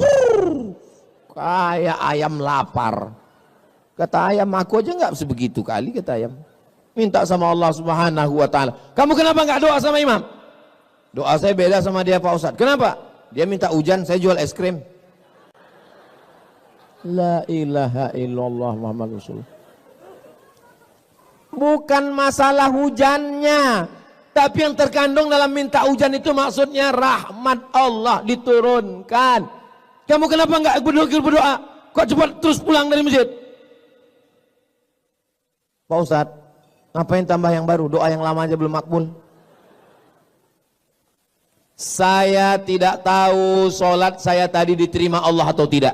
Kayak ayam lapar. Kata ayam, aku aja enggak sebegitu kali, kata ayam. Minta sama Allah Subhanahu wa Ta'ala. Kamu kenapa enggak doa sama imam? Doa saya beda sama dia Pak Ustadz. Kenapa? Dia minta hujan, saya jual es krim. La ilaha illallah Muhammad Rasulullah. Bukan masalah hujannya, tapi yang terkandung dalam minta hujan itu maksudnya rahmat Allah diturunkan. Kamu kenapa enggak berdoa? Kok cepat terus pulang dari masjid? Pak Ustadz, ngapain tambah yang baru? Doa yang lama aja belum makbul. Saya tidak tahu sholat saya tadi diterima Allah atau tidak.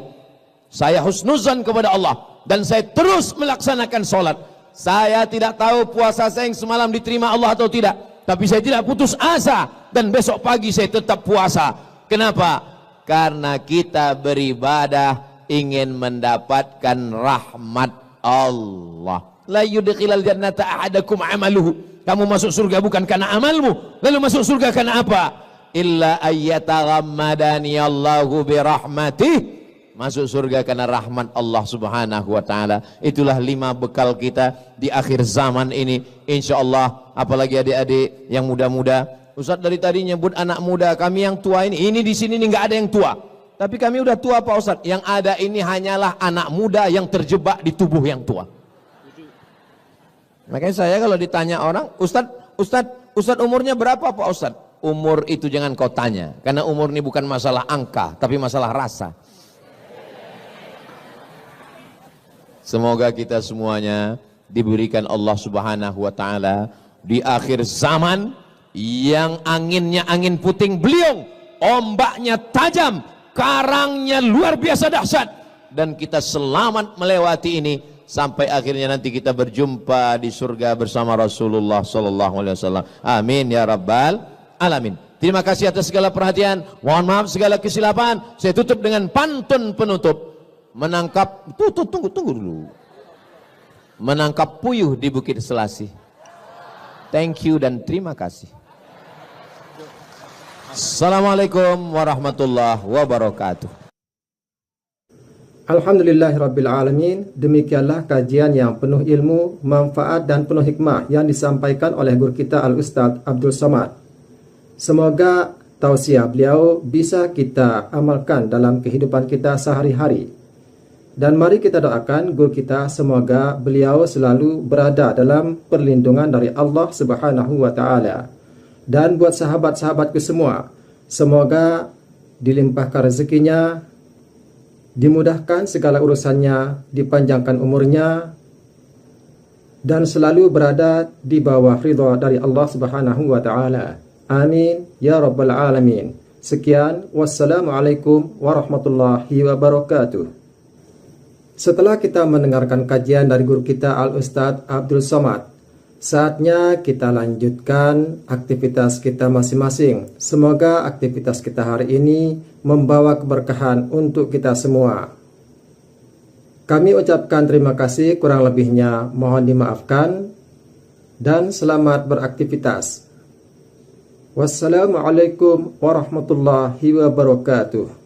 Saya husnuzan kepada Allah dan saya terus melaksanakan sholat. Saya tidak tahu puasa saya yang semalam diterima Allah atau tidak, tapi saya tidak putus asa dan besok pagi saya tetap puasa. Kenapa? Karena kita beribadah ingin mendapatkan rahmat Allah. La yudkhilal jannata ahadakum amaluhu. Kamu masuk surga bukan karena amalmu. Lalu masuk surga karena apa? Illa ayyataghammadani Allahu birahmatih. Masuk surga karena rahmat Allah subhanahu wa ta'ala. Itulah 5 bekal kita di akhir zaman ini, insya Allah. Apalagi adik-adik yang muda-muda. Ustadz dari tadi nyebut anak muda, kami yang tua ini di sini nggak ada yang tua. Tapi kami udah tua Pak Ustadz. Yang ada ini hanyalah anak muda yang terjebak di tubuh yang tua. Makanya saya kalau ditanya orang, Ustadz umurnya berapa Pak Ustadz? Umur itu jangan kau tanya, karena umur ini bukan masalah angka, tapi masalah rasa. Semoga kita semuanya diberikan Allah subhanahu wa ta'ala di akhir zaman yang anginnya angin puting beliung, ombaknya tajam, karangnya luar biasa dahsyat, dan kita selamat melewati ini sampai akhirnya nanti kita berjumpa di surga bersama Rasulullah sallallahu alaihi wasallam. Amin ya rabbal alamin. Terima kasih atas segala perhatian. Mohon maaf segala kesilapan. Saya tutup dengan pantun penutup. Menangkap tunggu dulu. Menangkap puyuh di Bukit Selasih. Thank you dan terima kasih. Assalamualaikum warahmatullahi wabarakatuh. Alhamdulillahirabbil alamin. Demikianlah kajian yang penuh ilmu, manfaat dan penuh hikmah yang disampaikan oleh guru kita Al-Ustadz Abdul Somad. Semoga tausiah beliau bisa kita amalkan dalam kehidupan kita sehari-hari. Dan mari kita doakan guru kita semoga beliau selalu berada dalam perlindungan dari Allah Subhanahu wa taala. Dan buat sahabat-sahabatku semua, semoga dilimpahkan rezekinya, dimudahkan segala urusannya, dipanjangkan umurnya, dan selalu berada di bawah ridha dari Allah Subhanahu wa taala. Amin ya rabbal alamin. Sekian, wassalamualaikum warahmatullahi wabarakatuh. Setelah kita mendengarkan kajian dari guru kita Al-Ustadz Abdul Somad, saatnya kita lanjutkan aktivitas kita masing-masing. Semoga aktivitas kita hari ini membawa keberkahan untuk kita semua. Kami ucapkan terima kasih, kurang lebihnya mohon dimaafkan, dan selamat beraktivitas. Wassalamualaikum warahmatullahi wabarakatuh.